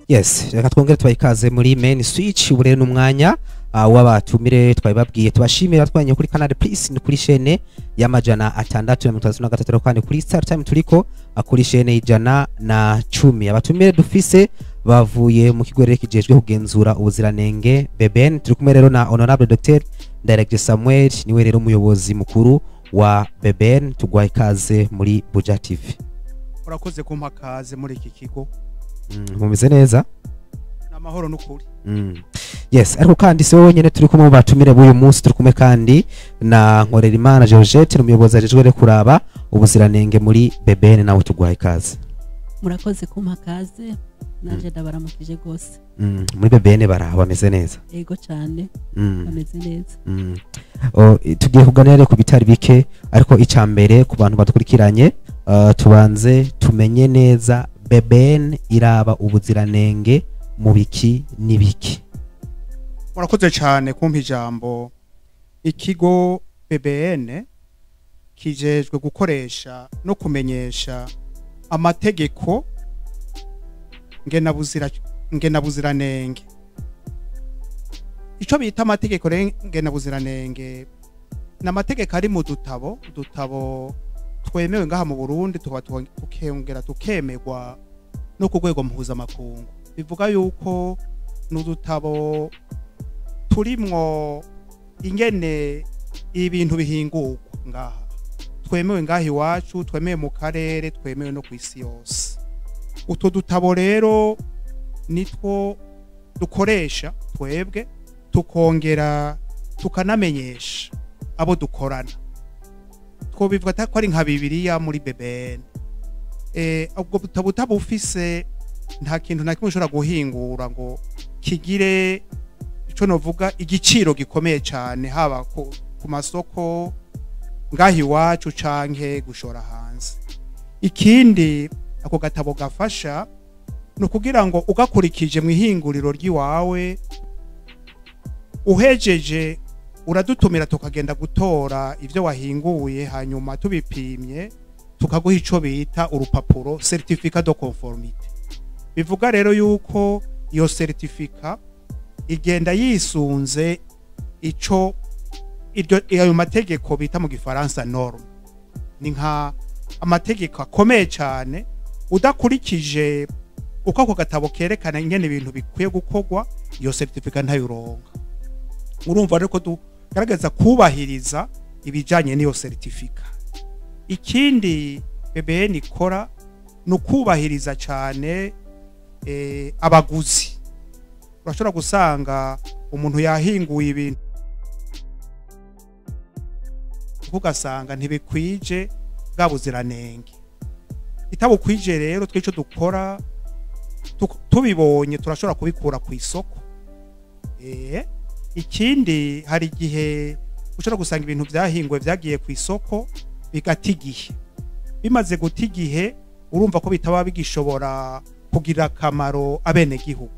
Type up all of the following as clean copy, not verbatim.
Yes, reka twongere twayikaze muri main switch ubure n'umwanya w'abatumire twabibabwiye tubashimira twanye kuri Canal Plus ni kuri chaîne y'amajana 633 kandi kuri Star Time turiko kuri chaîne y'ijana na 10 abatumire dufise bavuye mu kigwere kijejwe kugenzura ubuziranenge BBN turi kumwe rero na Honorable Dr Director Samuel niwe rero umuyobozi mukuru wa BBN tugwaye ikaze muri Buja TV. Urakoze kumpa kaze muri iki kigo. Mumeze neza Namahoro n'ukuri. Yes, ariko kandi se wonyene turi kumwe batumire b'uyu munsi turi kumwe kandi na Nkorerimana Georgette umuyobozi ajejwe kuraba ubuziranenge muri BBN nawe tugwaye ikaze. Murakoze kumpa kaze naje ndabaramukije gose. Muri BBN bameze neza. Yego cyane. Bameze neza. Tugiye kuganira ku bitari bike ariko icambere ku bantu badukurikiranye tubanze tumenye neza BBN iraba ubuziranenge mu biki nibiki. Murakoze cyane kumpa ijambo. Ikigo BBN kijejwe gukoresha no kumenyesha amategeko ngenabuziranenge. Ico bita amategeko ngenabuziranenge n'amategeko ari mu dutabo twemewe ngaha mu Burundi tukongera tukemerwa no ku rwego mpuzamakungu. Bivuga yuko n'udutabo turimwo ingene ibintu bihingurwa ngaha twemewe ngaha iwacu, twemewe mu karere, twemewe no kw'isi yose. Uto dutabo rero nitwo dukoresha twebwe tukongera tukanamenyesha abo dukorana. Twobivuga ko ari nka Bibiliya muri BBN. Ubwo butabo ufise nta kintu na kimwe ushobora guhingura ngo kigire ico novuga igiciro gikomeye cyane haba ku masoko ngahi wacu canke gushora hanze. Ikindi ako gatabo gafasha no kugira ngo ugakurikije mu ihinguriro ry'iwawe uhejeje uradutumira tukagenda gutora ivyo wahinguye hanyuma tubipimye tukaguha ico bita urupapuro certificat de conformité. Bivuga rero yuko iyo certificat igenda yisunze ico ayo mategeko bita mu gifaransa norme. Ni nka amategeko akomeye cyane udakurikije uko ako gatabo kerekana ingene ibintu bikwiye gukorwa iyo certificat ntayuronka. Urumva rero ko tugaragaza kubahiriza ibijanye n'iyo certificat. Ikindi BBN ikora no kubahiriza cyane abaguzi. Urashobora gusanga umuntu yahinguye ibintu ugasanga ntibikwije bwabuziranenge. Itabukwije rero twico dukora tubibonye turashobora kubikura ku isoko. Ikindi hari igihe ushobora gusanga ibintu byahinguwe byagiye ku isoko bigatigihe. Bimaze gutigihe urumva ko bitaba bigishobora kugira akamaro abene gihugu.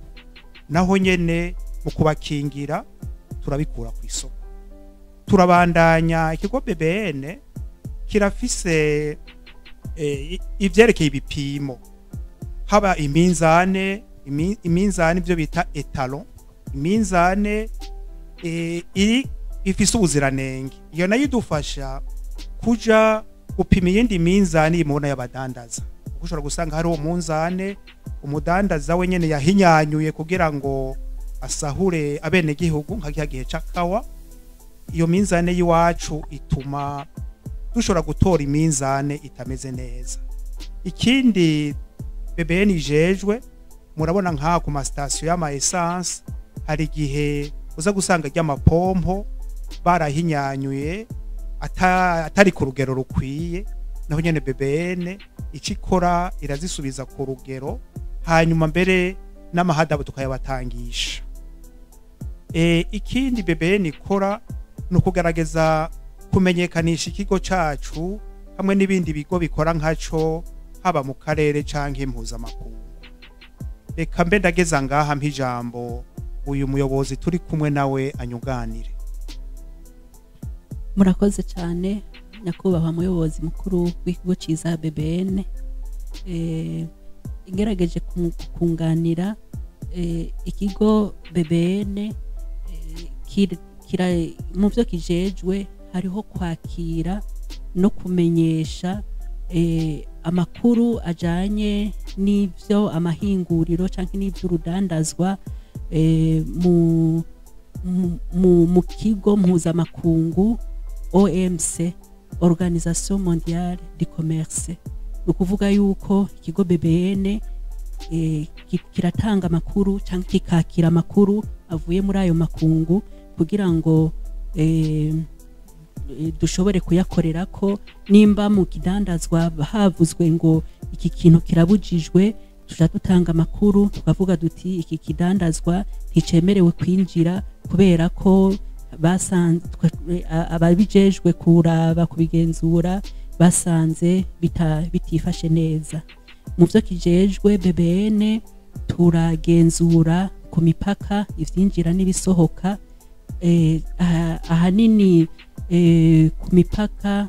Naho nyene mu kubakingira turabikura ku isoko. Turabandanya ikigo BBN kirafise ivyerekeye ibipimo. Haba iminzane ibyo bita etalon. Iminzane iri ifise ubuziranenge. Iyo nayo idufasha kuja gupima iyindi minzani imona y'abadandaza. Ushobora gusanga hari umunzane umudandaza we nyene yahinyanyuye kugira ngo asahure abene gihugu nka gihe cakawa. Iyo minzane yiwacu ituma dushobora gutora iminzane itameze neza. Ikindi BBN ijejwe murabona nka ku ma station y'ama essence hari gihe uza gusanga ry'amapompo barahinyanyuye atari ku rugero rukwiye. Naho nyene BBN ikikora irazisubiza ku rugero hanyuma mbere n'amahadabu tukayabatangisha. Ikindi BBN ikora no kugaragaza kumenyekanisha ikigo cacu hamwe n'ibindi bigo bikora nkaco haba mu karere canke mpuzamakungu. Reka mbe ndageza ngaha mpijambo uyu muyobozi turi kumwe nawe anyuganire. Murakoze cyane nyakubahwa muyobozi mukuru w'ikigo ciza BBN. Ingerageje kunganira ikigo BBN kira mu byo kijejwe hariho kwakira no kumenyesha amakuru ajanye n'ivyo amahinguriro canke n'ivyo urudandazwa mu kigo mpuzamakungu OMC, Organisation Mondiale du Commerce. Ukuvuga yuko ikigo BBN kiratanga amakuru canke kikakira amakuru avuye muri ayo makungu kugira ngo dushobore kuyakorera ko nimba mu kidandazwa havuzwe ngo iki kintu kirabujijwe, tuja dutanga amakuru tukavuga duti iki kidandazwa nticemerewe kwinjira kubera ko basanzwe ababijejwe kuraba kubigenzura basanze bitifashe neza. Mu byo kijejwe BBN turagenzura ku mipaka ivyinjira n'ibisohoka, ahanini ku mipaka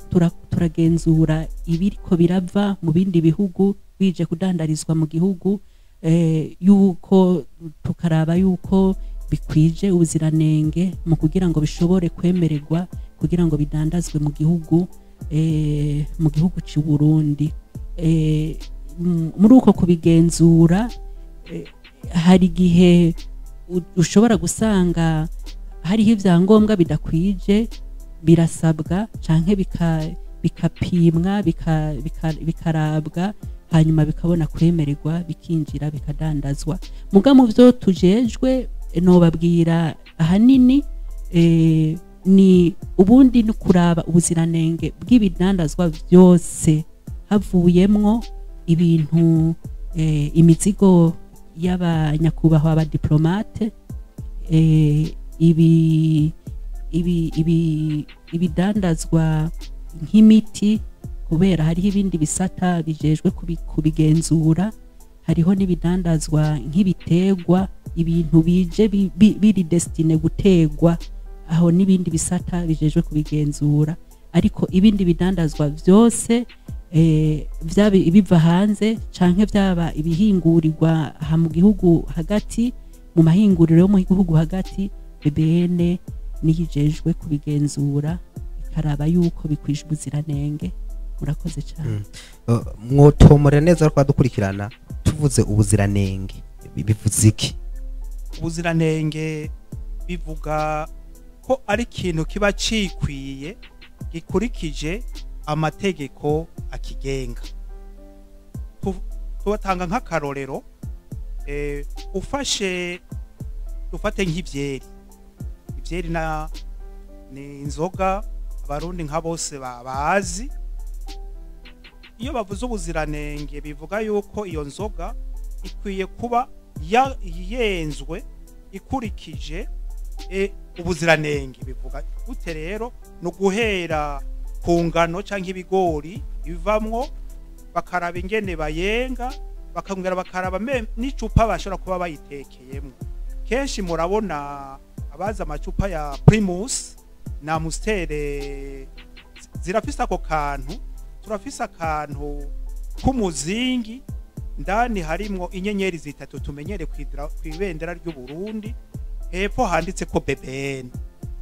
turagenzura ibiriko birava mu bindi bihugu bije kudandarizwa mu gihugu, yuko tukaraba yuko bikwije ubuziranenge mu kugira ngo bishobore kwemererwa kugira ngo bidandazwe mu gihugu cy'u Burundi. Muri uko kubigenzura hari igihe ushobora gusanga hariho ivyangombwa bidakwije birasabwa canke bikapimwa bikarabwa hanyuma bikabona kwemererwa bikinjira bikadandazwa. Muga mu byo tujejwe nobabwira ahanini ni ubundi no kuraba ubuziranenge bw'ibidandazwa byose havuyemwo ibintu imizigo y'abanyakubahwa abadiplomate, ibidandazwa nk'imiti kubera hariho ibindi bisata bijejwe kubigenzura, hariho n'ibidandazwa nk'ibiterwa ibintu bije biri destine gutegwa, aho n'ibindi bisata bijejwe kubigenzura. Ariko ibindi bidandazwa byose byaba ibiva hanze canke byaba ibihingurirwa ha mu gihugu hagati, mu mahinguriro yo mu gihugu hagati, BBN niyijejwe kubigenzura ikaraba yuko bikwije ubuziranenge. Murakoze cyane. Mwotomore neza ko dukurikirana tuvuze ubuziranenge bivuze iki? Ubuziranenge bivuga ko ari ikintu kiba cikwiye gikurikije amategeko akigenga. Tubatanga nk'akarorero, ufate nk'ivyeri. Ivyeri ni inzoga abarundi nka bose bazi. Iyo bavuze ubuziranenge bivuga yuko iyo nzoga ikwiye kuba yenzwe ikurikije ubuziranenge. Bivuga gute rero? No guhera ku ngano canke ibigori bivamwo, bakaraba ingene bayenga, bakongera bakaraba n'icupa bashobora kuba bayitekeyemo. Kenshi murabona abaza amacupa ya Primus na Amstel zirafise ako kantu, turafise akantu k'umuzingi ndani harimwo inyenyeri zitatu tumenyere kwibendera ry'u Burundi, hepfo handitse ko BBN.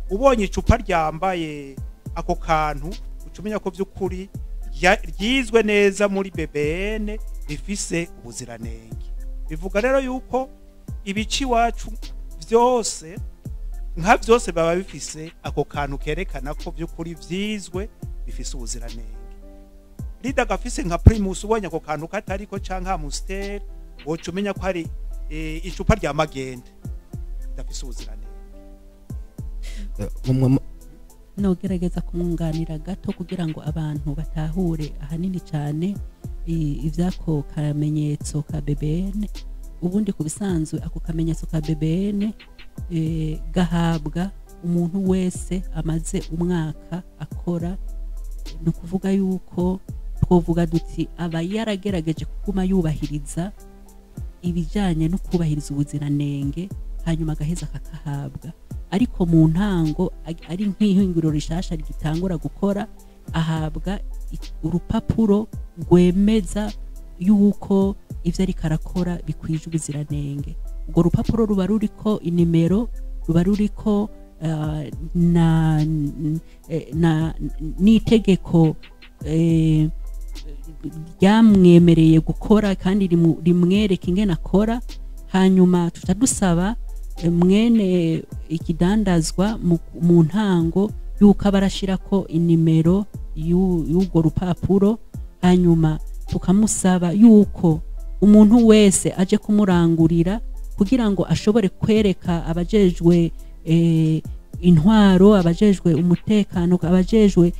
Ubonye icupa ryambaye ako kantu ucumenya ko by'ukuri ryizwe neza muri BBN, rifise ubuziranenge. Bivuga rero yuko ibici wacu byose nka byose baba bifise ako kantu kerekana ko by'ukuri vyizwe bifise ubuziranenge. Rida gafise nka Primus ubonye ako kantu katariko canka Amstel, wocumenya ko hari icupa rya magenda dafise ubuziranenge. No gerageza kumwunganira gato kugira ngo abantu batahure ahanini cyane ivyako kamenyetso ka BBN. Ubundi kubisanzwe ako kamenyetso ka BBN gahabwa umuntu wese amaze umwaka akora. No kuvuga yuko twovuga duti aba yaragerageje kuguma yubahiriza ibijanye no kubahiriza ubuziranenge, hanyuma agaheza kakahabwa. Ariko mu ntango ari nk'ihinguriro rishasha rigitangura gukora, ahabwa urupapuro rwemeza yuko ivyo ari karakora bikwije ubuziranenge. urwo rupapuro ruba ruriko inimero, ruba ruriko n'itegeko ryamwemereye gukora kandi rimwereka ingene akora. Hanyuma tuca dusaba mwene ikidandazwa mu ntango yuko abarashirako inimero y'urwo rupapuro. Hanyuma tukamusaba yuko umuntu wese aje kumurangurira kugira ngo ashobore kwereka abajejwe intwaro, abajejwe umutekano, abajejwe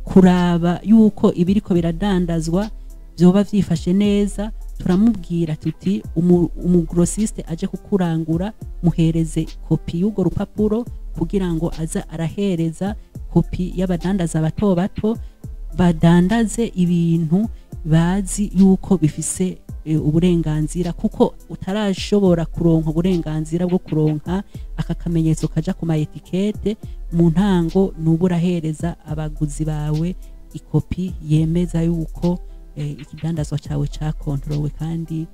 kuraba yuko ibiriko biradandazwa byoba vyifashe neza. Turamubwira tuti umugrossiste aje kukurangura muhereze kopi y'urwo rupapuro kugira ngo aza arahereza kopi y'abadandaza bato bato badandaze ibintu bazi yuko bifise uburenganzira, kuko utarashobora kuronka uburenganzira bwo kuronka aka kamenyetso kaja ku maetikete mu ntango nuburahereza abaguzi bawe ikopi yemeza yuko ikidandazwa cyawe ca control kandi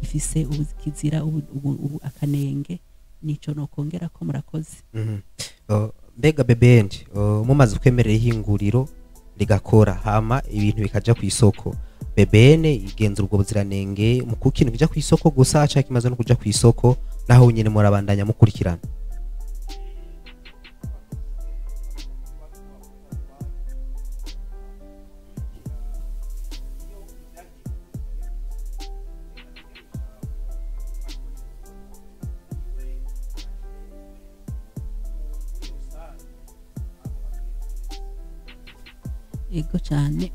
gifise ubukizira akanenge. Nico no kongera ko murakoze. Mbega BBN mumaze kwemerera ihinguriro rigakora hama ibintu bikaja ku isoko, BBN igenzura ubwo buziranenge mu kukintu kija ku isoko gusa cyangwa kimaze no kuja ku isoko naho nyene murabandanya mukurikirana? Ego cyane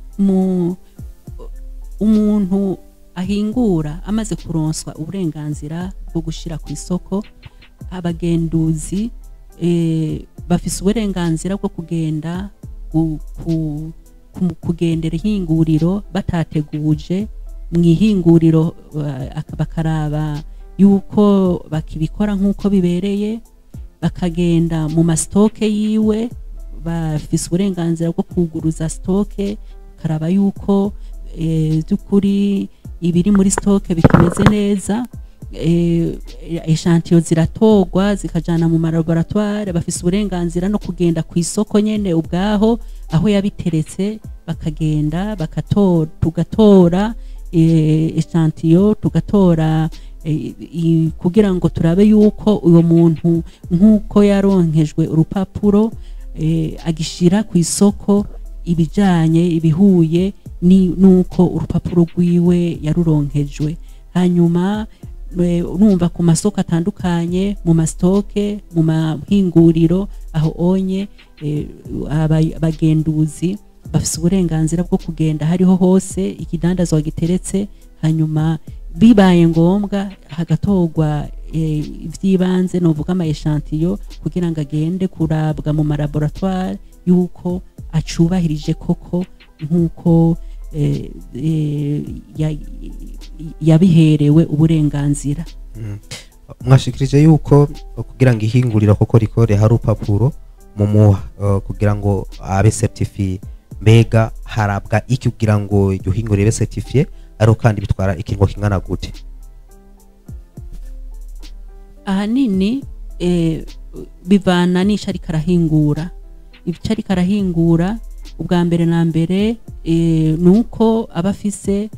umuntu ahingura amaze kuronswa uburenganzira bwo gushira ku isoko, abagenduzi bafise uburenganzira bwo kugenda kugendera ihinguriro batateguje mu ihinguriro, bakaraba yuko bakibikora nk'uko bibereye, bakagenda mu mastoke yiwe, bafise uburenganzira bwo kuguruza stoke, karaba yuko by'ukuri ibiri muri stoke bikimeze neza. Echantillo ziratogwa zikajana mu laboratoire, bafise uburenganzira no kugenda ku isoko nyene ubwaho aho yabiteretse, bakagenda tugatora echantillo, tugatora kugira ngo turabe yuko uyo muntu nk'uko yaronkejwe urupapuro agishira ku isoko ibijanye ibihuye nuko urupapuro rwiwe yaruronkejwe. Hanyuma urumva ku masoko atandukanye, mu mastoke, mu mahinguriro, aho onye abagenduzi bafise uburenganzira bwo kugenda hariho hose ikidandazwa giteretse. Hanyuma bibaye ngombwa hagatogwa ivyibanze novuga ama echantillo kugira ngo agende kurabwa mu laboratoire yuko acubahirije koko nkuko yabiherewe uburenganzira. Mwashikirije yuko kugira ngo ihingurira koko rikore hari urupapuro mumuha kugira ngo abe certifié. Mbega harabwa iki kugira ngo iryo hingurire ibe certifié, ari kandi bitwara ikingo kingana gute? Ahanini bivana n'icari karahingura. Ibicari karahingura ubwa mbere na mbere nuko abafise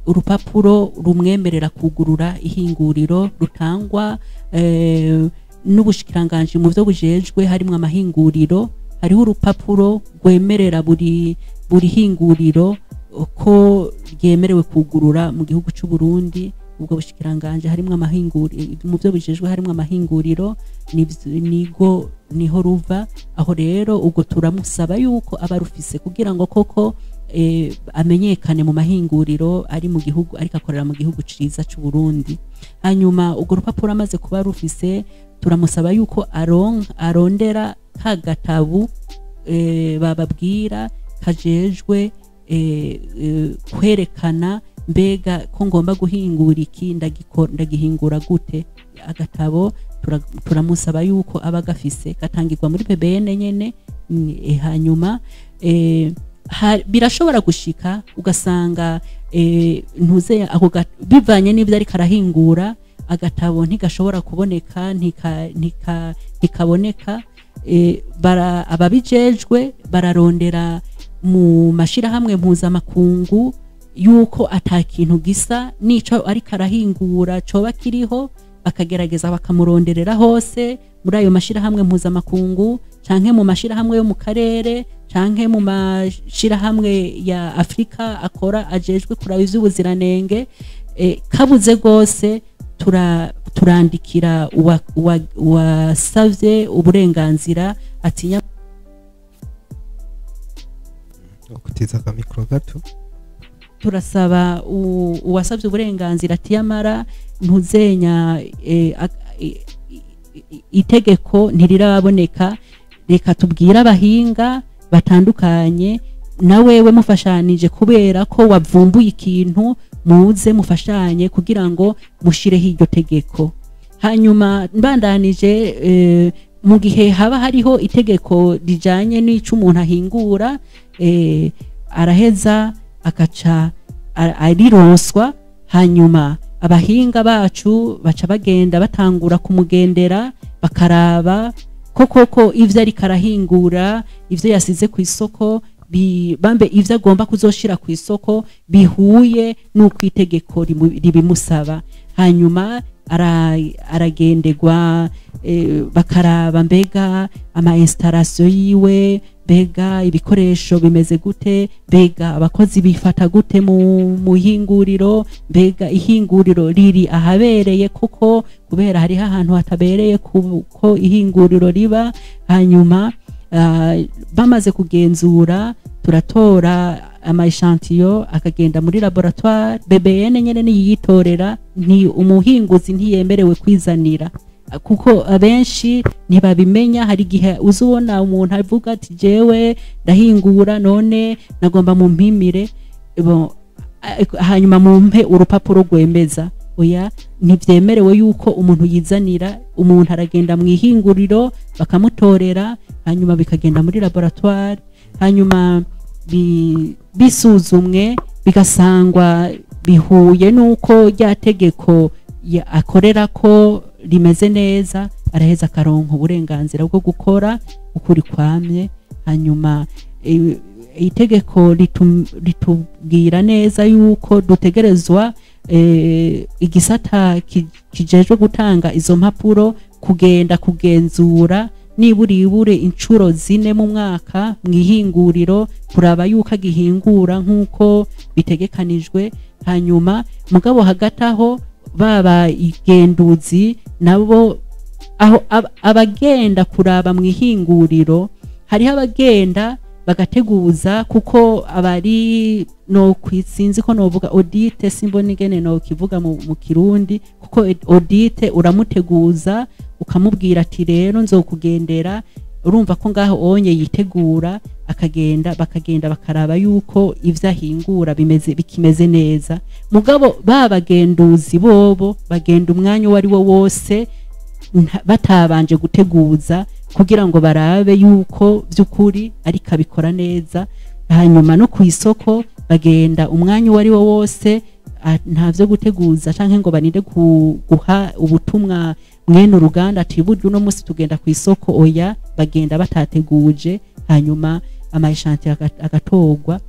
urupapuro rumwemerera kugurura ihinguriro rutangwa n'ubushikiranganje mu byo bujejwe harimo amahinguriro. Hariho urupapuro rwemerera buri hinguriro ko ryemerewe kugurura mu gihugu cy'u Burundi. Ubwo bushikiranganje harimo amahinguriro, mu byo bujejwe harimo amahinguriro, niho ruva. Aho rero ubwo turamusaba yuko abarufise kugira ngo koko amenyekane mu mahinguriro ari mu gihugu, ariko akorera mu gihugu ciza cy'u Burundi. Hanyuma ubwo rupapuro amaze kuba rufise, turamusaba yuko arondera ka gatabu bababwira kajejwe kwerekana mbega ko ngomba guhingura iki, ndagihingura gute. Agatabo turamusaba yuko aba gafise, katangirwa muri BBN nyene. Hanyuma birashobora gushika ugasanga ntuze ako bivanye n'ibyo ari karahingura agatabo ntigashobora kuboneka ntikaboneka ababijejwe bararondera mu mashirahamwe mpuzamakungu yuko atakintu gisa nico ari karahingura coba kiriho bakagerageza bakamuronderera hose muri ayo mashirahamwe mpuzamakungu canke mu mashirahamwe yo mu karere canke mu mashirahamwe ya Afrika akora ajejwe kuraba ivy'ubuziranenge kabuze gose turandikira wasavye uburenganzira atinya okutiza ka mikro gato turasaba uwasavye uburenganzira atiyamara ntuzenya itegeko ntiriraboneka reka tubwira abahinga batandukanye na wewe mufashanije kubera ko wavumbuye ikintu muze mufashanye kugira ngo mushireho iryo tegeko hanyuma mbandanije mu gihe haba hariho itegeko rijanye n'ico umuntu ahingura araheza akaca arironswa hanyuma abahinga bacu baca bagenda batangura kumugendera bakaraba koko ivyo ari karahingura ivyo yasize ku isoko bambe ivyo agomba kuzoshira ku isoko bihuye n'uko itegeko ribimusaba hanyuma aragendegwa bakaraba mbega ama installation yiwe mbega ibikoresho bimeze gute mbega abakozi bifata gute mu hinguriro mbega ihinguriro riri ahabereye kuko kubera hari ahantu hatabereye kuko ihinguriro riba hanyuma bamaze kugenzura turatora ama echantillo akagenda muri laboratoire BBN nyene niyitorera ni umuhinguzi ntiyemerewe kwizanira kuko abenshi ntibabimenya hari gihe uzubona umuntu avuga ati jewe ndahingura none nagomba mu mpimire hanyuma mumpe urupapuro rwemeza oya ntivyemerewe yuko umuntu yizanira umuntu aragenda mu ihinguriro bakamutorera hanyuma bikagenda muri laboratoire hanyuma bisuzumwe bigasangwa bihuye nuko rya tegeko akorera ko rimeze neza araheza akaronka uburenganzira bwo gukora ukuri kwamye hanyuma itegeko ritubwira neza yuko dutegerezwa igisata kijejwe gutanga izo mpapuro kugenda kugenzura niburibure incuro 4 mu mwaka mwihinguriro kuraba yuko agihingura nkuko bitegekanijwe hanyuma mugabo hagataho baba igenduzi nabo aho abagenda kuraba mwihinguriro hari abagenda bagateguza kuko abari no kwisinzi ko novuga audit simbonigene no kivuga mu kirundi kuko audit uramuteguza ukamubwira ati rero nzokugendera urumva ko ngaho onye yitegura bakagenda bakaraba yuko ivyo ahingura bikimeze neza mugabo babagenduzi bobo bagenda umwanya wari wo wose batabanje guteguza kugira ngo barabe yuko by'ukuri ari kabikora neza hanyuma no ku isoko bagenda umwanya wari wo wose ntavyo guteguza canke ngo baninde guha ubutumwa mwene uruganda ati buryo no musi tugenda ku isoko oya bagenda batateguje hanyuma ama echantillo agatogwa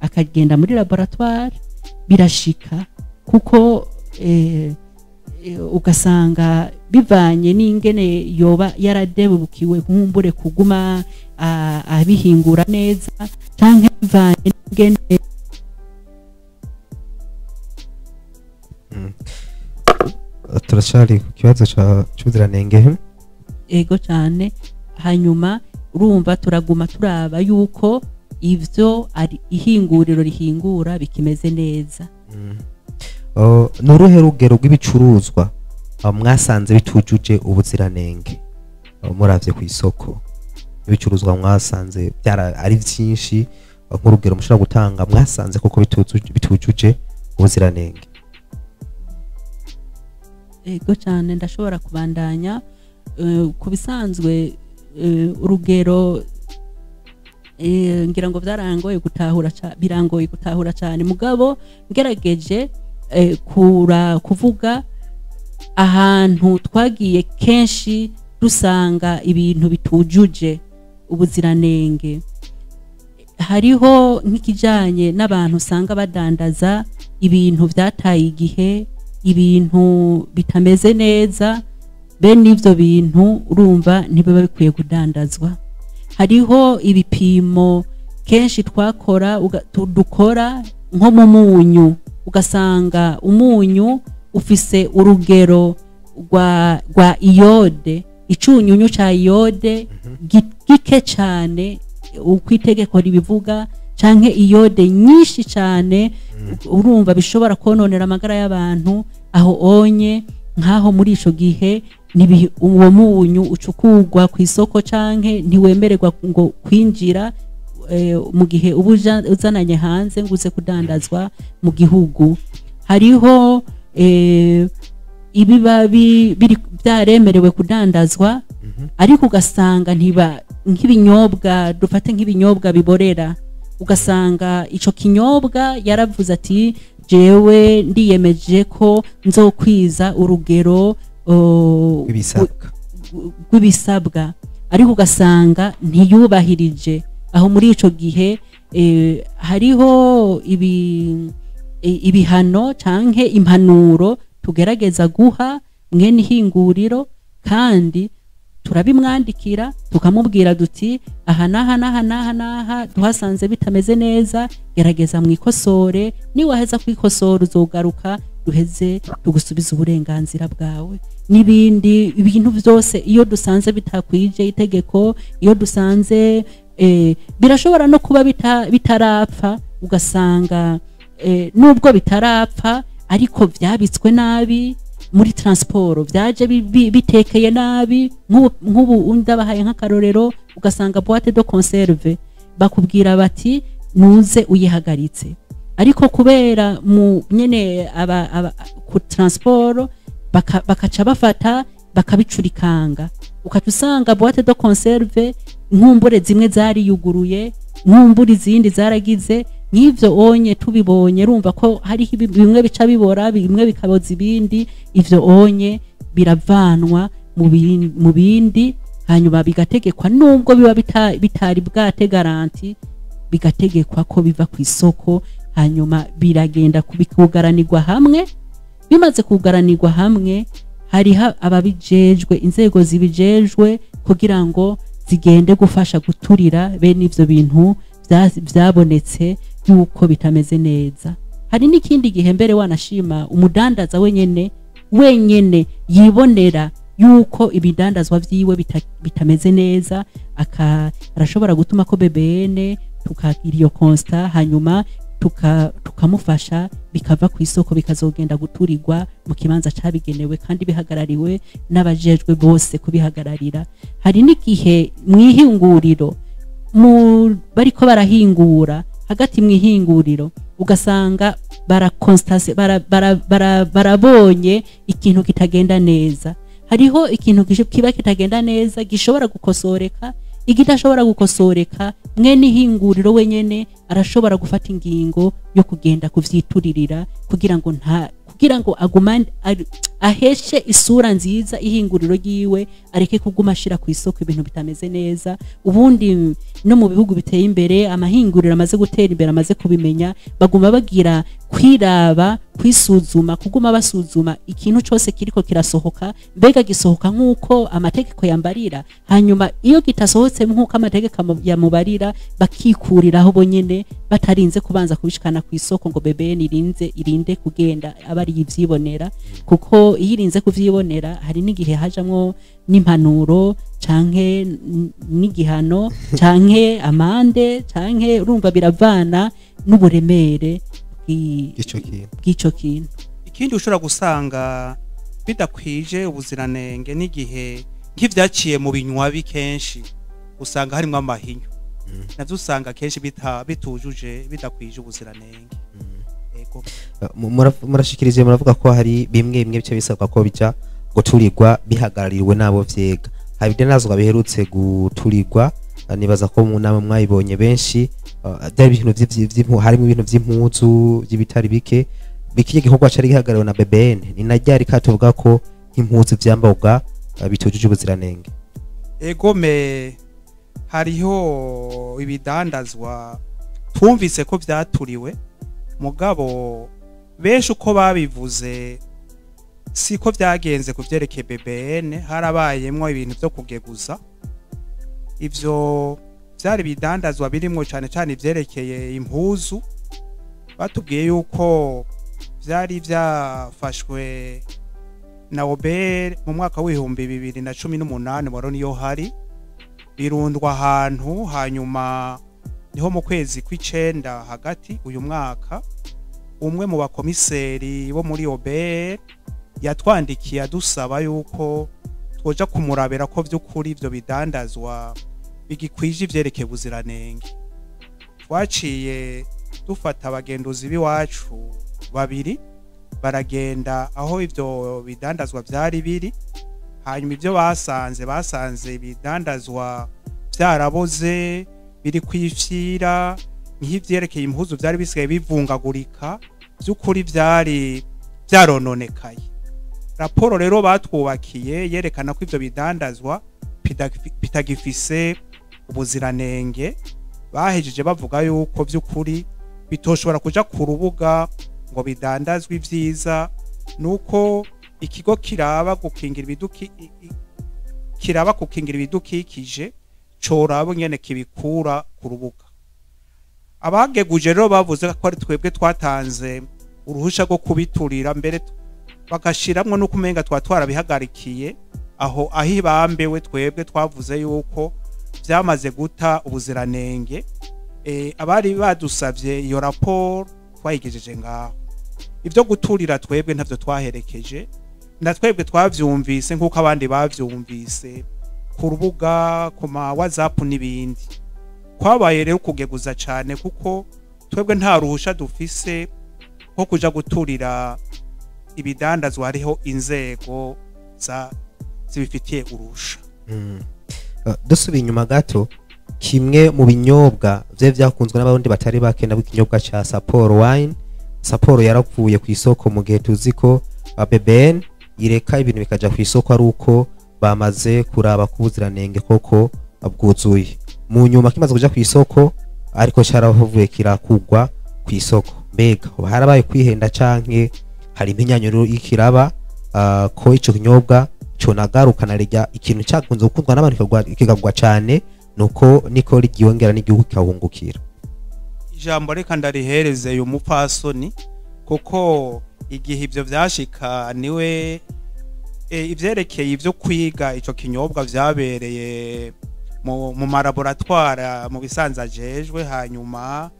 akagenda muri laboratoire birashika kuko ugasanga bivanye n'ingene yoba yaradebukiwe nkumbure kuguma abihingura neza canke bivanye n'ingene turashari ku kibazo cy'ubuziranenge ego cyane hanyuma urumva turaguma turaba yuko ivyo ari ihinguriro rihingura bikimeze neza nuruhe rugero rw'ibicuruzwa mwasanze bitujuje ubuziranenge muravye ku isoko ibicuruzwa mwasanze byara ari byinshi nk'urugero mushobora gutanga mwasanze koko bitujuje ubuziranenge ego cyane ndashobora kubandanya ku bisanzwe urugero ngira ngo byarangoye gutahura birangoye gutahura cyane mugabo ngerageje kuvuga ahantu twagiye kenshi dusanga ibintu bitujuje ubuziranenge hariho nk'ikijanye n'abantu usanga badandaza ibintu byataye igihe ibintu bitameze neza bene ivyo bintu urumva ntibiba bikwiye kudandazwa hariho ibipimo kenshi twakora dukora nko mu munyu ugasanga umunyu ufise urugero rwa iyode icunyunyu ca iyode gike cyane uko itegeko ribivuga canke iyode nyinshi cyane urumva bishobora kononera amagara y'abantu aho onye nkaho muri ico gihe uwo munyu ucukugwa ku isoko canke ntiwemererwa ngo kwinjira mu gihe uzananye hanze nguze kudandazwa mu gihugu hariho ibiba biri byaremerewe kudandazwa ariko ugasanga nk'ibinyobwa dufate nk'ibinyobwa biborera ugasanga ico kinyobwa yaravuze ati jewe ndiyemeje ko nzokwiza urugero rw'ibisabwa ariko ugasanga ntiyubahirije aho muri ico gihe hariho ibihano canke impanuro tugerageza guha mwene ihinguriro kandi turabimwandikira tukamubwira duti aha naha duhasanze bitameze neza gerageza mwikosore niwaheza kwikosora uzogaruka duheze tugusubiza uburenganzira bwawe n'ibindi ibintu byose iyo dusanze bitakwije itegeko iyo dusanze birashobora no kuba bitarapfa ugasanga nubwo bitarapfa ariko byabitswe nabi muri transport byaje bitekeye nabi nk'ubu ndabahaye nk'akarorero ugasanga boîte de conserve bakubwira bati nuze uyihagaritse ariko kubera mu nyene ku transport bakaca bafata bakabicurikanga ukatusanga boîte de conserve nkumbure zimwe zari yuguruye nkumbure izindi zaragize n'ivyo onye tubibonye rumva ko hari bimwe bica bibora bimwe bikaboza ibindi ivyo onye biravanwa mu bindi hanyuma bigategekwa nubwo biba bitari bwate garanti bigategekwa ko biva ku isoko hanyuma biragenda kubikugaranirwa hamwe bimaze kugaranirwa hamwe hariho ababijejwe inzego zibijejwe kugira ngo zigende gufasha guturira bene ivyo bintu byabonetse yuko bitameze neza hari n'ikindi gihe mbere wanashima umudandaza wenyene yibonera yuko ibidandazwa vyiwe bitameze neza arashobora gutuma ko BBN tukagira iyo constat hanyuma tukamufasha bikava ku isoko bikazogenda guturirwa mu kibanza cabigenewe kandi bihagarariwe n'abajejwe bose kubihagararira hari n'igihe mwihinguriro bariko barahingura hagati mwihinguriro ugasanga barabonye ikintu kitagenda neza hariho ikintu kiba kitagenda neza gishobora gukosoreka igidashobora gukosoreka mwene ihinguriro wenyene arashobora gufata ingingo yo kugenda kuvyiturira kugira ngo agumane aheshe isura nziza ihinguriro ryiwe areke kuguma ashira ku isoko ibintu bitameze neza ubundi no mu bihugu biteye imbere amahinguriro amaze gutera imbere amaze kubimenya baguma bagira kwiraba kwisuzuma kuguma basuzuma ikintu cyose kiriko kirasohoka mbega gisohoka nkuko amategeko yambarira hanyuma iyo gitasohotse nkuko amategeko yamubarira bakikuriraho bonyene batarinze kubanza kubishikana ku isoko ngo BBN irinde kugenda abari ivyibonera kuko iyirinze kuvyibonera hari n'igihe hajamwo n'impanuro canke n'igihano canke amande canke urumva biravana n'uburemere bw'ico kintu ikindi ushobora gusanga bidakwije ubuziranenge n'igihe nk'ivyaciye mu binywabi kenshi usanga harimwo amahinyu navyo usanga kenshi bitujuje bidakwije ubuziranenge murashikirije muravuga ko hari bimwe bice bisabwa ko bija guturirwa bihagarariwe nabo vyega hari bidandazwa biherutse guturirwa nibaza ko mu nama mwayibonye benshi byari ibintu harimo ibintu by'impuzu by'ibitari bike bikiye gikorwa cari gihagarariwe na BBN ni najyari katuvuga ko impuzu byambaga bitujuje ubuziranenge. Egome hariho ibidandazwa twumvise ko byaturiwe mugabo benshi uko babivuze siko byagenze kuvyerekeye BBN harabayemwo ibintu byo kugeguza ivyo byari bidandazwa birimo cyane cyane ivyerekeye impuzu batubwiye yuko byari byafashwe na Obel mu mwaka w'ibihumbi 2018 waro niyo hari birundwa ahantu hanyuma niho mu kwezi kw'icenda hagati uyu mwaka umwe mu bakomiseri bo muri Obel yatwandikiye adusaba yuko twoja kumurabera ko by'ukuri ivyo bidandazwa bigikwije ivyerekeye ubuziranenge. Twaciye dufata abagenduzi biwacu babiri baragenda aho ivyo bidandazwa byari biri hanyuma ivyo basanze ibidandazwa byaraboze biri kwifyira niho ivyerekeye impuzu byari bisigaye bivungagurika by'ukuri byari byarononekaye. Raporo rero batwubakiye yerekana ko ivyo bidandazwa bitagifise ubuziranenge bahejeje bavuga yuko by'ukuri bitoshobora kuja ku rubuga ngo bidandazwe ivyiza nuko ikigo kiraba gukingira ibidukikije corabo nyene kibikura ku rubuga. Abageguje rero bavuze ko ari twebwe twatanze uruhusha rwo kubiturira mbere bagashiramwe no kumenga twatwarabihagarikiye aho ibambewe twebwe twavuze yuko byamaze guta ubuziranenge. Abari badusavye iyo raporo twayigejeje ngaho ivyo guturira twebwe ntavyo twaherekeje na twebwe twavyumvise nkuko abandi bavyumvise ku rubuga ku ma WhatsApp n'ibindi. Kwabaye rero kugeguza cyane kuko twebwe nta ruhusha dufise nko kuja guturira ibidandazwa hariho inzego zibifitiye urusha. Dusubiye inyuma gato kimwe mu binyobwa vye vyakunzwe n'abarundi batari bake na bw'ikinyobwa ca Sapporo wine. Sapporo yarapfuye ku isoko mu gihe tuziko BBN ireka ibintu bikaja ku isoko ari uko bamaze kuraba kubuziranenge koko abwuzuye. Mu nyuma kimaze kuja ku isoko ariko cyaravuye kirakugwa ku isoko. Mbega harabaye kwihenda canke hari impinyanyuro y'ikiraba ko ico kinyobwa conagarukana rya ikintu cyakunze gukundwa n'abantu kigagwa cyane nuko niko rigiyongera n'igihugu kihungukira. Ijambo reka ndarihereze uyu mupfasoni kuko igihe ivyo vyashika niwe ivyerekeye ivyo kwiga ico kinyobwa vyabereye mu malaboratoire mu bisanzajejwe hanyuma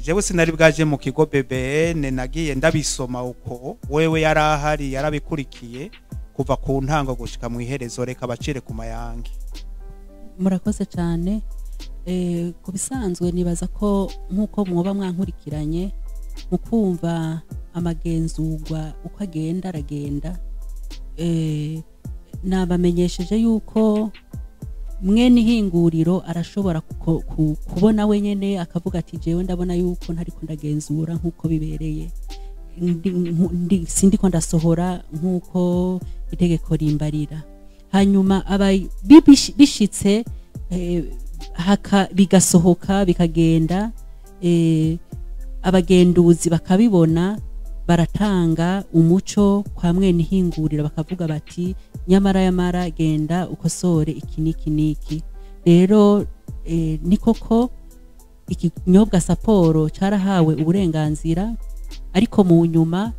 jewe sinari bwaje mu kigo BBN nagiye ndabisoma uko wewe yarahari yarabikurikiye kuva ku ntango gushika mu iherezo reka bacire ku mayange. Murakoze cyane. Ku bisanzwe nibaza ko nkuko mwoba mwankurikiranye mu kumva amagenzurwa uko agenda aragenda nabamenyesheje yuko mwene ihinguriro arashobora kubona wenyene akavuga ati jewe ndabona yuko ntariko ndagenzura nkuko bibereye sindiko ndasohora nkuko itegeko rimbarira hanyuma bishitse bigasohoka bikagenda abagenduzi bakabibona baratanga umuco kwa mwene ihinguriro bakavuga bati nyamara genda ukosore iki niki. Rero ni koko ikinyobwa Sapporo cyarahawe uburenganzira ariko mu nyuma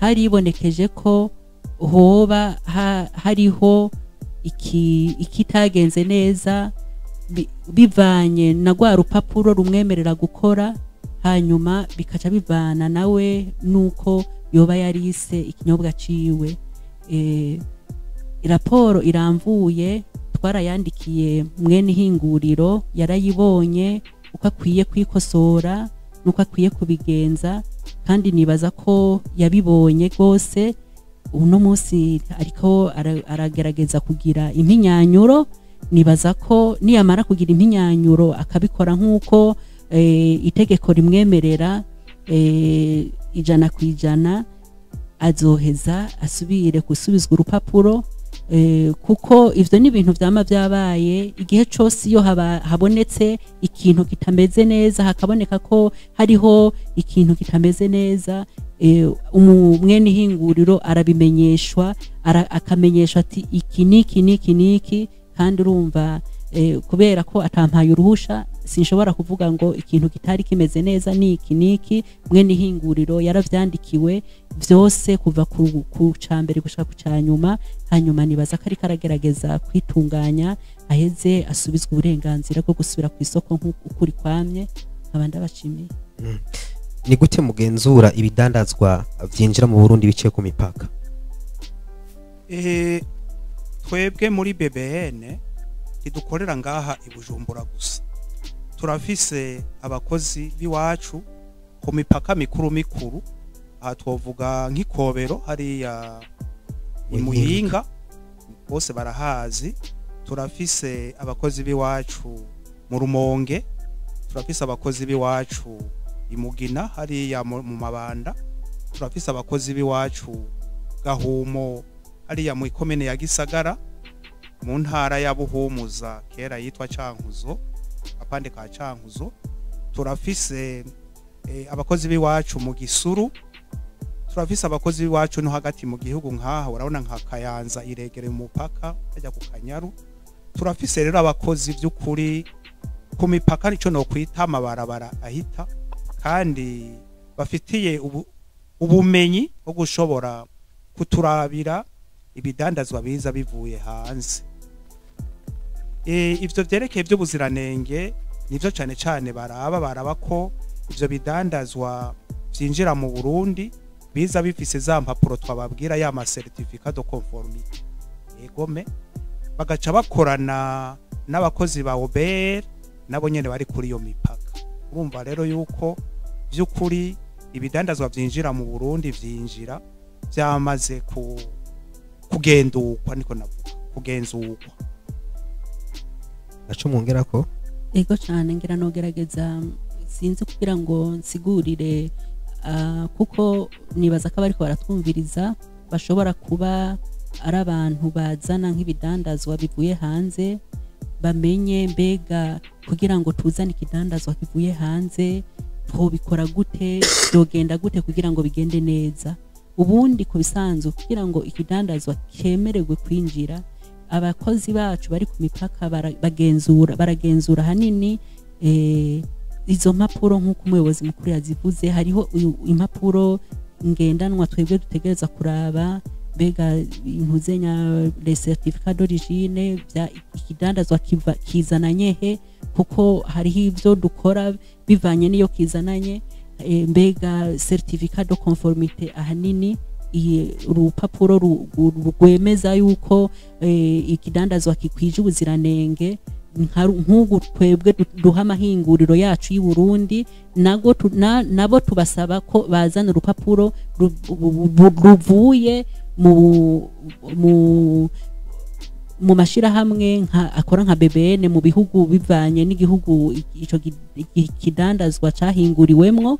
haribonekeje ko hoba hariho ikitagenze neza bivanye na rwa rupapuro rumwemerera gukora hanyuma bikaca bivana nawe nuko yoba yarise ikinyobwa ciwe. Raporo iramvuye twarayandikiye mwene ihinguriro yarayibonye uko akwiye kwikosora nuko akwiye kubigenza kandi nibaza ko yabibonye gose uno munsi ariko aragerageza kugira impinyanyuro nibaza ko niyamara kugira impinyanyuro akabikora nk'uko itegeko rimwemerera ijana ku ijana, azoheza asubire gusubizwa urupapuro, kuko ivyo ni ibintu vyama vyabaye igihe cose. Iyo habonetse ikintu kitameze neza, hakaboneka ko hariho ikintu kitameze neza, umwene ihinguriro arabimenyeshwa, akamenyeshwa ati iki niki, kandi urumva kubera ko atampaye uruhusha sinshobora kuvuga ngo ikintu kitari kimeze neza ni iki niki. Mwene ihinguriro yaravyandikiwe vyose kuva ku cambere gushaka ku canyuma, hanyuma nibaza ko ari karagerageza kwitunganya aheze asubizwe uburenganzira bwo gusubira ku isoko nk'ukuri kwamye. Abandi abashimiye. Ni gute mugenzura ibidandazwa vyinjira mu Burundi biciye ku mipaka? Twebwe muri BBN idukorera ngaha i Bujumbura gusa, turafise abakozi biwacu ku mipaka mikuru mikuru. Aha twovuga nk'Ikobero hariya Imuhinga, bose barahazi. Turafise abakozi biwacu mu Rumonge, turafise abakozi biwacu Imugina hariya mu Mabanda, turafise abakozi biwacu Gahumo hariya mu ikomene ya Gisagara mu ntara ya Buhumuza kera yitwa Cankuzo, apande ka Cankuzo. Turafise abakozi biwacu mu Gisuru, turafise abakozi biwacu no hagati mu gihugu nkaha urabona nka Kayanza iregere mu mupaka ajya ku Kanyaru. Turafise rero abakozi by'ukuri ku mipaka nico no kwita amabarabara ahita, kandi bafitiye ubumenyi bwo gushobora kuturabira ibidandazwa biza bivuye hanze. Ivyo vyerekeye by'ubuziranenge nivyo cyane baraba ko ivyo bidandazwa vyinjira mu Burundi biza bifise za mpapuro twababwira ya ma certificat de conformité. Egome bagaca bakorana n'abakozi ba OBR nabo nyene bari kuri iyo mipaka. Urumva rero yuko vy'ukuri ibidandazwa vyinjira mu Burundi vyinjira byamaze kugendukwa, niko navuga kugenzurwa. Naco mwongera ko? Ego cyane, ngira nogerageza sinzi kugira ngo nsigurire, kuko nibaza ko bariko baratwumviriza bashobora kuba ari abantu bazana nk'ibidandazwa bivuye hanze, bamenye mbega kugira ngo tuzane ikidandazwa kivuye hanze twobikora gute, byogenda gute kugira ngo bigende neza. Ubundi ku bisanzwe kugira ngo ikidandazwa kemererwe kwinjira, abakozi bacu bari ku mipaka baragenzura hanini izo mpapuro nk'uko umuyobozi mukuru yazivuze. Hariho impapuro ngendanwa twebwe dutegereza kuraba, mbega impuzenya les certificats d'origine bya ikidandazwa kizananye he, kuko hariho ivyo dukora bivanye niyo kizananye. Mbega certificat de conformité ahanini urupapuro rwemeza yuko ikidandazwa kikwije ubuziranenge, nk'ubu twebwe duha amahinguriro yacu y'u Burundi nabo tubasaba ko bazana urupapuro ruvuye mu mashirahamwe akora nka BBN mu bihugu bivanye n'igihugu ico kidandazwa cahinguriwemwo.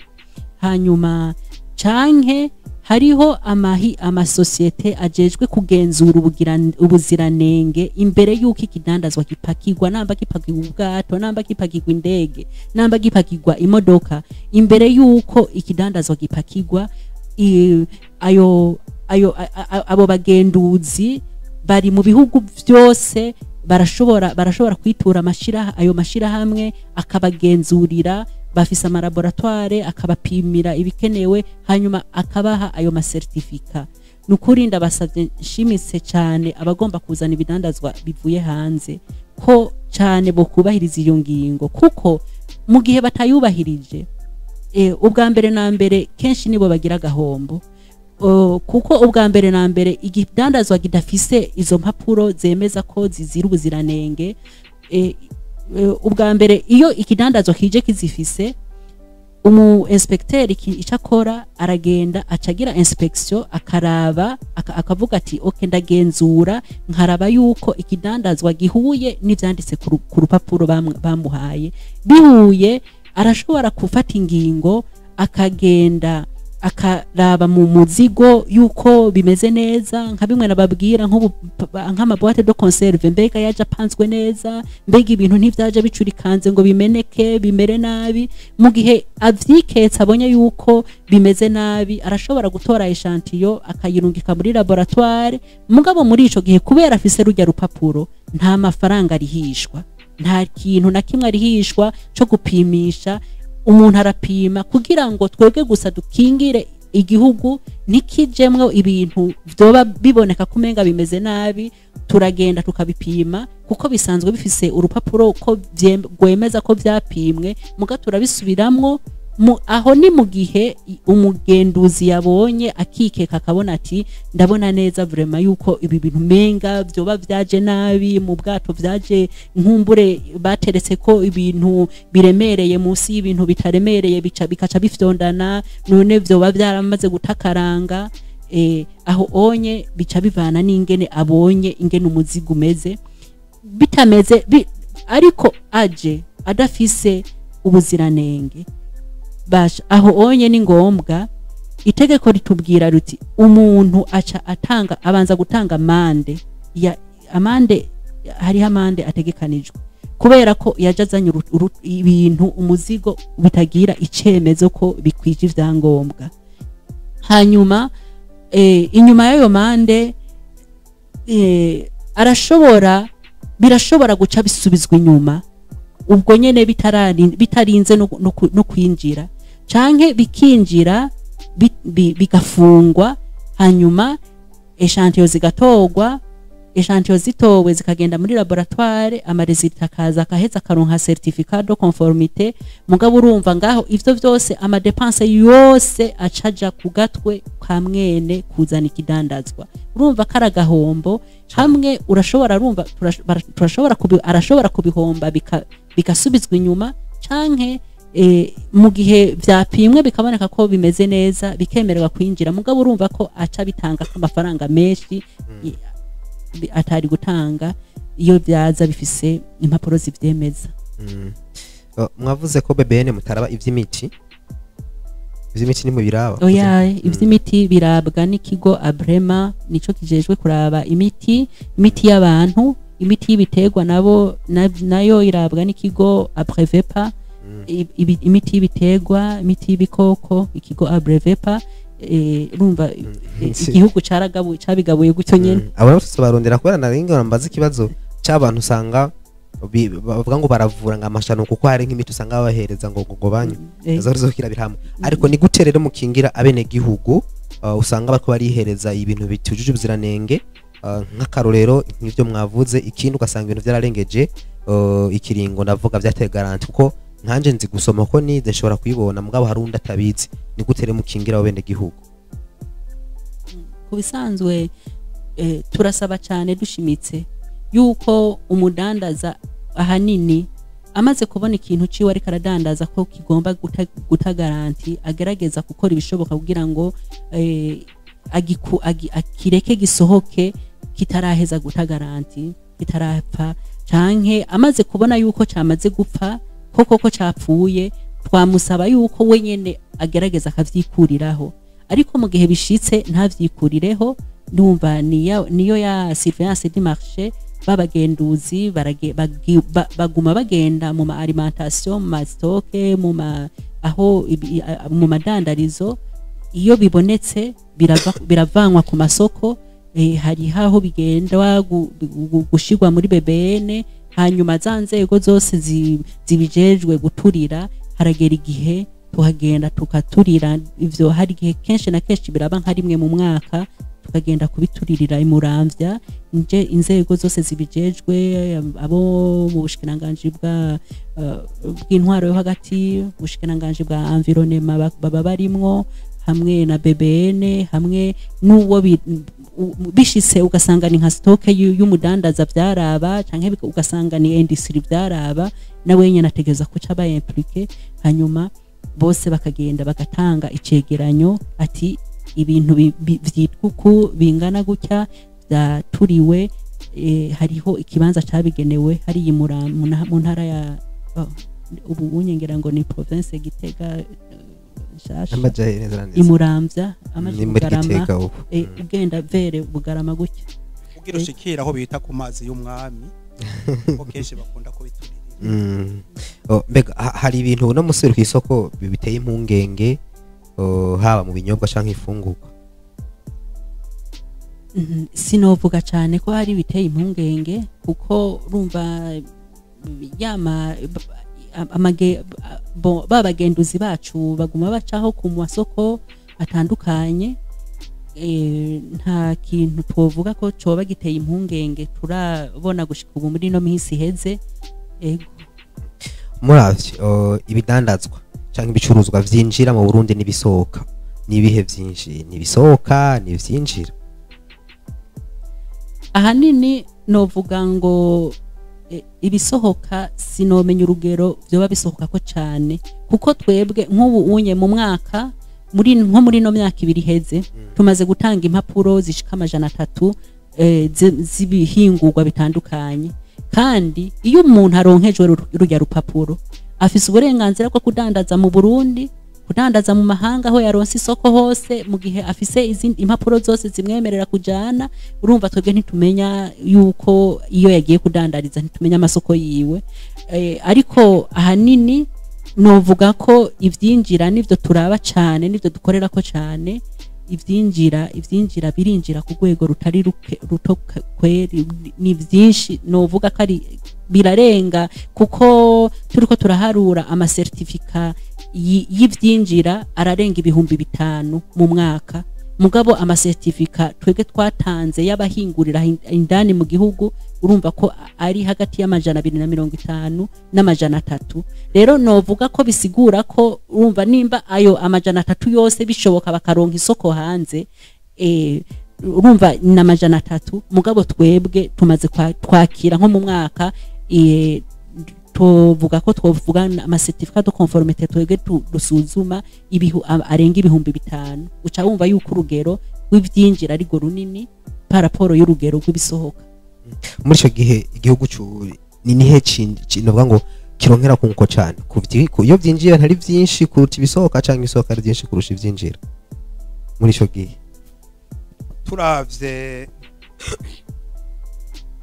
Hanyuma canke hariho amasosiyete ajejwe kugenzura ubuziranenge imbere yuko ikidandazwa gipakirwa, namba gipakirwa ubwato, namba gipakirwa indege, namba gipakirwa imodoka. Imbere yuko ikidandazwa gipakirwa, abo bagenduzi bari mu bihugu byose barashobora kwitura ayo mashirahamwe akabagenzurira, bafise amalaboratoire akabapimira ibikenewe, hanyuma akabaha ayo masertifika. Nukuri ndabasavye nshimitse cyane abagomba kuzana ibidandazwa bivuye hanze ko cyane bo kubahiriza iyo ngingo, kuko mu gihe batayubahirije ubwa mbere na mbere kenshi nibo bagira gahombo, kuko ubwa mbere na mbere igidandazwa gidafise izo mpapuro zemeza ko zizira ubuziranenge. Ubwa mbere iyo ikidandazwa kije kizifise, umu inspecteur icakora aragenda acagira inspection akaraba akavuga ati okay ndagenzura nkaraba yuko ikidandazwa gihuye n'ivyanditse ku rupapuro bamuhaye bihuye arashobora gufata ingingo akagenda akaraba mu muzigo yuko bimeze neza nka bimwe nababwira nk'amaboite de conserve mbega yaje apanzwe neza mbega ibintu ntivyaje bicurikanze ngo bimeneke bimere nabi mu gihe avyiketse abonye yuko bimeze nabi arashobora gutora echantillon akayirungika muri laboratoire mugabo muri ico gihe kubera afise rujya rupapuro nta mafaranga arihishwa nta kintu na kimwe arihishwa cyo gupimisha umuntu arapima kugira ngo twebwe gusa dukingire igihugu nikijemwe ibintu vyoba biboneka kumenga bimeze nabi turagenda tukabipima kuko bisanzwe bifise urupapuro ko gwemeza ko vyapimwe muga turabisubiramwo aho ni mu gihe umugenduzi yabonye akikeka akabona ati ndabona neza vraiment yuko ibi bintu menga vyoba vyaje nabi mu bwato vyaje nkumbure bateretse ko ibintu biremereye munsi y'ibintu bitaremereye bikaca bifyondana none vyoba vyaramaze gutakaranga aho onye bica bivana n'ingene abonye ingene umuzigo umeze bitameze ariko aje adafise ubuziranenge basha aho onye ni ngombwa itegeko ritubwira ruti umuntu aca atanga abanza gutanga amande hari amande ategekanijwe kubera ko yajazanye ibintu umuzigo bitagira icemezo ko bikwije ivyangombwa hanyuma inyuma y'ayo mande birashobora guca bisubizwa inyuma ubwo nyene bitarinze no kwinjira canke bikinjira bigafungwa hanyuma echantillon zigatorwa echantillon zitowe zikagenda muri laboratoire amaresultat akaza akaheza akaronka certificat de conformité mugabo urumva ngaho ivyo vyose amadepense yose acaja kugatwe kamwene kuzana ikidandazwa urumva karagahombo hamwe arashobora kubihomba bikasubizwa inyuma canke mu gihe vyapimwe bikaboneka ko bimeze neza bikemererwa kwinjira mugabo urumva ko aca bitanga amafaranga menshi atari gutanga iyo byaza bifise impapuro zivyemeza mwavuze ko BBN mutaraba ivy'imiti ni mu biraba oya ivy'imiti birabwa n'ikigo Abrema nico kijejwe kuraba imiti y'abantu imiti y'ibiterwa nayo irabwa n'ikigo Abrevepa imiti y'ibiterwa imiti y'ibikoko ikigo Abrevepa urumva igihugu cabigabuye gutyo nyene abo tusobarondera kubera naringa mbaza ikibazo cy'abantu usanga bavuga ngo baravura nga amashano kuko hari nk'imiti usanga bahereza ngo banyu azorozokira birhamwe ariko ni gute rero mukingira abene gihugu usanga bariko barihereza ibintu bitujuje ubuziranenge nk'akarorero nk'ivyo mwavuze ikindi ugasanga ibintu vyararengeje ikiringo ndavuga vyateye garanti kuko nkanje nzi gusoma ko nize nshobora kuyibona mugabo hari undi atabizi ni gute rero mukingira abene gihugu kubisanzwe turasaba cyane dushimitse yuko umudandaza ahanini amaze kubona ikintu ciwe ari karadandaza ko kigomba guta garanti agerageza gukora ibishoboka kugira ngo akireke gisohoke kitaraheza guta garanti kitarapfa canke amaze kubona yuko cyamaze gupfa koko capfuye twamusaba yuko wenyene agerageza akavyikuriraho ariko mu gihe bishitse ntavyikurireho ndumva niyo ya surveillance du marché babagenduzi baguma bagenda mu ma alimentation mu stock mu madandarizo iyo bibonetse biravanwa ku masoko hari haho bigenda gushigwa muri BBN hanyuma za nzego zose zibijejwe guturira haragera igihe tuhagenda tukaturira ivyo hari igihe kenshi na kenshi biraba nka rimwe mu mwaka tukagenda kubituririra imuramvya nje inzego zose zibijejwe abo mu bushikiranganje bw'intwaro yo hagati bushikiranganje bwa environnement baba barimwo hamwe na BBN hamwe n'uwo bishise ugasanga ni nka stock y'umudandaza vyaraba canke ugasanga ni industry vyaraba nawe nyene ategeza ko caba impliqué hanyuma bose bakagenda bagatanga icegeranyo ati ibintu vyitwa uku bingana gutya byaturiwe hariho ikibanza cabigenewe hari mu ntara ya ubu unyengera ngo ni province Gitega shasha imuramvya Bugarama ugenda vere Bugarama gutya kugira ushikira aho bita ku mazi y'umwami ko kenshi bakunda kubiturira mbega hari ibintu no musero kw'isoko biteye impungenge haba mu binyobwa canke ifungurwa sinovuga cyane ko hari biteye impungenge kuko urumva yama babagenduzi bacu baguma bacaho ku masoko atandukanye nta kintu twovuga ko coba giteye impungenge turabona gushika ubu muri no mihisi heze ego muravyo ibidandazwa canke ibicuruzwa vyinjira mu Burundi nibisohoka nibihe vyinshi nibisohoka nivyinjira ahanini novuga ngo ibisohoka sinomenya urugero byoba bisohoka ko cyane kuko twebwe nk'ubu unye mu mwaka nko muri no myaka ibiri heze tumaze gutanga impapuro zishika 300 z'ibihingurwa bitandukanye kandi iyo umuntu aronkejwe rujya rupapuro afise uburenganzira bwo kudandaza mu Burundi kudandaza mu mahanga aho yaronse isoko hose mu gihe afise izindi impapuro zose zimwemerera kujana urumva twebwe ntitumenya yuko iyo yagiye kudandariza ntitumenya amasoko yiwe ariko ahanini novuga ko ivyinjira nivyo turaba cyane nivyo dukorera ko cyane ivyinjira birinjira ku rwego rutari ruto kweri ni vyinshi novuga ko ari birarenga kuko turiko turaharura ama certificat y'ivyinjira ararenga 5,000 mu mwaka mugabo ama certificat twege twatanze y'abahingurira indani mu gihugu urumva ko ari hagati y'250 n'300 rero novuga ko bisigura ko urumva nimba ayo 300 yose bishoboka bakaronka isoko hanze urumva na 300 mugabo twebwe tumaze kwakira nko mu mwaka tuvuga ko twovuga ama certificat de conformité twege dusuzuma arenga 5,000 uca wumva yuko urugero rw'ivyinjira ari go runini paraporo y'urugero rw'ibisohoka muri cyo gihe igihugu ni nihe novuga ngo kironkera kunko cyane iyo byinjira ntari byinshi kuruta ibisohoka cyangwa ibisohoka ari byinshi kurusha ivyinjira muri cyo gihe turavye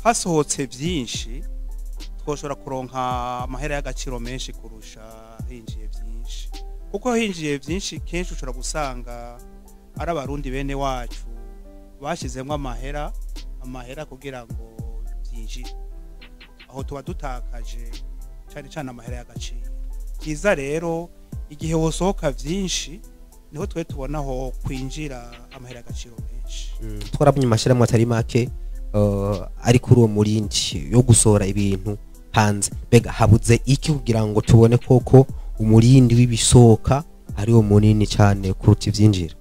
hasohotse byinshi twoshora kuronka amahera y'agaciro menshi kurusha hinjiye byinshi kuko hinjiye byinshi kenshi ushobora gusanga ari abarundi bene wacu bashizemo amahera kugira ngo byinjire aho tuba dutakaje cyane cyane amahera y'agaciro kiza rero igihe wosohoka byinshi niho twe tubonaho kwinjira amahera y'agaciro menshi twarabunye amashira mu atari make ari kuri uwo murindi yo gusohora ibintu hanze bega habuze iki kugira ngo tubone koko umurindi w'ibisohoka ari wo munini cyane kuruta ivyinjira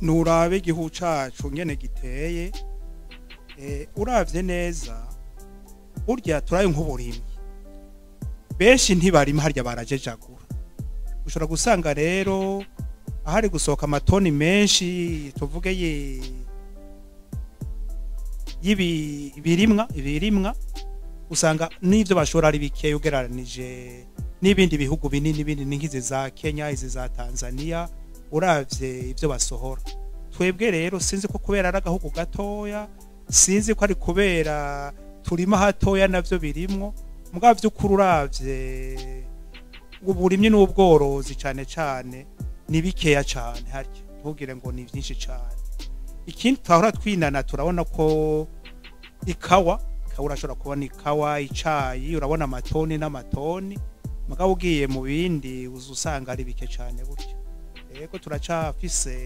nurabe igihugu cacu ngene giteye uravye neza burya turaye nk'uburimyi benshi ntibarima harya barajejagura ushobora gusanga rero ahari gusohoka amatoni menshi tuvuge ibirimwa usanga n'ivyo bashora ari bikeye ugereranije n'ibindi bihugu binini binini nk'izi za Kenya izi za Tanzania uravye ivyo basohora twebwe rero sinzi ko kubera ari agahugu gatoya sinzi ko ari kubera turima hatoya navyo birimwo mugabo vy'ukuri uravye uburimyi n'ubworozi cyane cyane ni bikeya cyane harya ntugire ngo ni byinshi cyane ikindi twahora twinana turabona ko ikawa urashobora kubona ikawa icayi urabona amatoni n'amatoni mugabo ugiye mu bindi uzusanga ari bike cyane buryo yego turacafise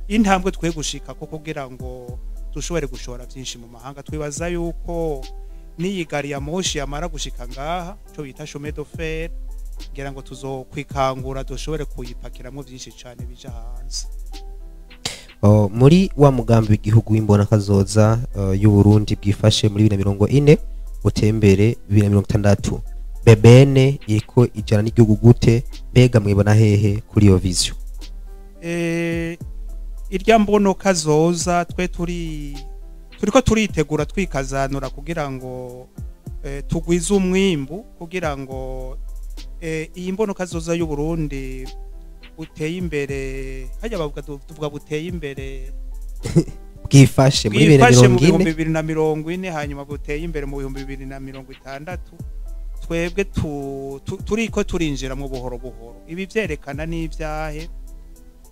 intambwe twe gushika ko kugira ngo dushobore gushora byinshi mu mahanga twibaza yuko niyigari ya moshi yamara gushika ngaha cyo bita chemin de fer ngira ngo tuzokwikangura dushobore kuyipakiramo byinshi cyane bija hanze muri wa mugambi w'igihugu w'imbona kazoza y'u Burundi bwifashe muri 2040 utembere 2060 BBN iriko ijana n'igihugu gute mbega mwibona hehe kuri iyo vision? Irya mbono kazoza twe turiko turitegura twikazanura kugira ngo tugwize umwimbu kugira ngo iyi mbono kazoza y'u Burundi uteye imbere hajya bavuga tuvuga buteye imbere bwifashe muri 2040 hanyuma buteye imbere mu 2060 twebwe turiko turinjira mu buhoro buhoro. Ibi vyerekana n'ivyahe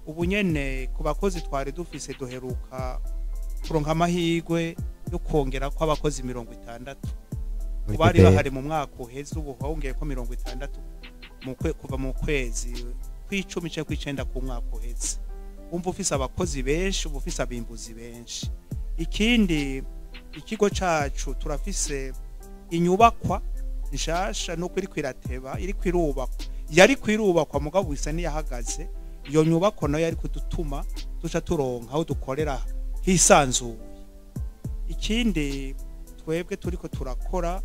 ubu nyene ku bakozi twari dufise duheruka kuronka amahirwe yo kongera ko abakozi 60 bari bahari mu mwaka uheze ubu hongeye ko 60 kuva mu kwezi kw'icumi cyo kw'icenda ku mwaka uheze. Umva ufise abakozi benshi, ubu ufise abimbuzi benshi. Ikindi ikigo cacu turafise inyubakwa nshasha no kuri kwirateba iri kwirubakwa, yari kwirubakwa mugabo bisa niyahagaze. Iyo nyubako nayo yari kudutuma tuca turonka aho dukorera hisanzuye. Ikindi twebwe turiko turakora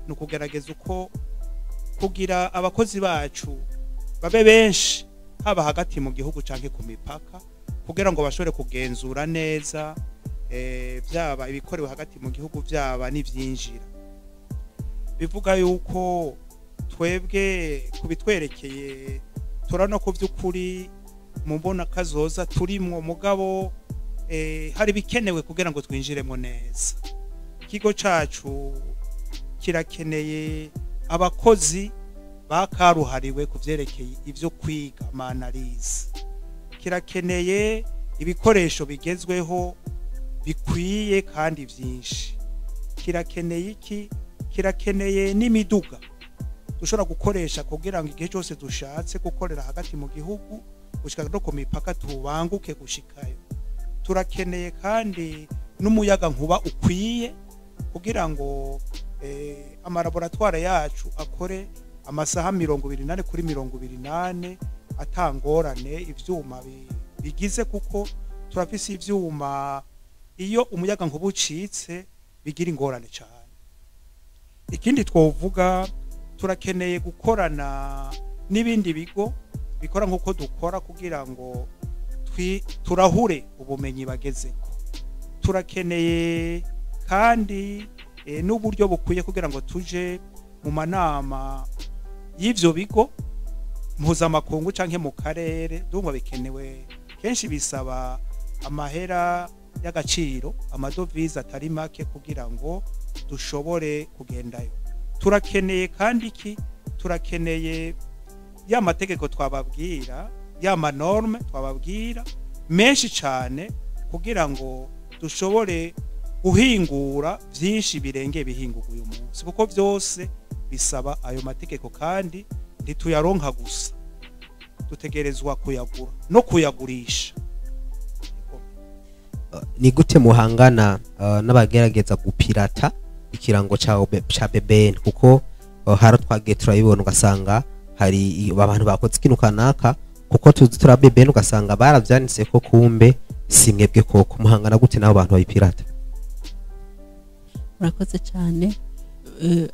no kugerageza uko kugira abakozi bacu babe benshi haba hagati mu gihugu canke ku mipaka kugira ngo bashobore kugenzura neza byaba ibikorewe hagati mu gihugu byaba n'ivyinjira. Bivuga yuko twebwe kubitwerekeye turano ko vy'ukuri mu mbona kazoza turimwo mugabo hari bikenewe kugira ngo twinjiremo neza. Ikigo cacu kirakeneye abakozi bakaruhariwe kuvyerekeye ivyo kwiga manalize. Kirakeneye ibikoresho bigezweho bikwiye kandi vyinshi. Kirakeneye iki? Kirakeneye n'imiduga dushobora gukoresha kugira ngo igihe cyose dushatse gukorera hagati mu gihugu gushika no ku mipaka tubanguke gushikayo. Turakeneye kandi n'umuyaga nkuba ukwiye kugira ngo amalaboratoire yacu akore amasaha 28 kuri 28 atangorane ivyuma bigize kuko turafise ivyuma iyo umuyaga nkuba ucitse bigira ingorane cyane. Ikindi twovuga turakeneye gukorana n'ibindi bigo bikora nkuko dukora kugira ngo turahure ubumenyi bagezeko. Turakeneye kandi n'uburyo bukwiye kugira ngo tuje mu manama y'ivyo bigo mpuzamakungu canke mu karere. Ndumva bikenewe kenshi bisaba amahera y'agaciro amadovize atari make kugira ngo dushobore kugendayo. Turakeneye kandi iki? Turakeneye ya mategeko twababwira, ya manorme twababwira menshi cyane kugira ngo dushobore guhingura byinshi birenge bihinguka uyu munsi kuko byose bisaba ayo mategeko kandi ntituyaronka gusa, dutegerezwa kuyagura no kuyagurisha. Ni gute muhangana n'abagerageza gupirata ikirango ca BBN kuko haro twagiye turabibona ugasanga hari abantu bakoze ikintu kanaka kuko tuzi tura BBN ugasanga baravyanitse ko kumbe simwebwe koko muhangana gute nabo bantu bayipirata? Murakoze cyane.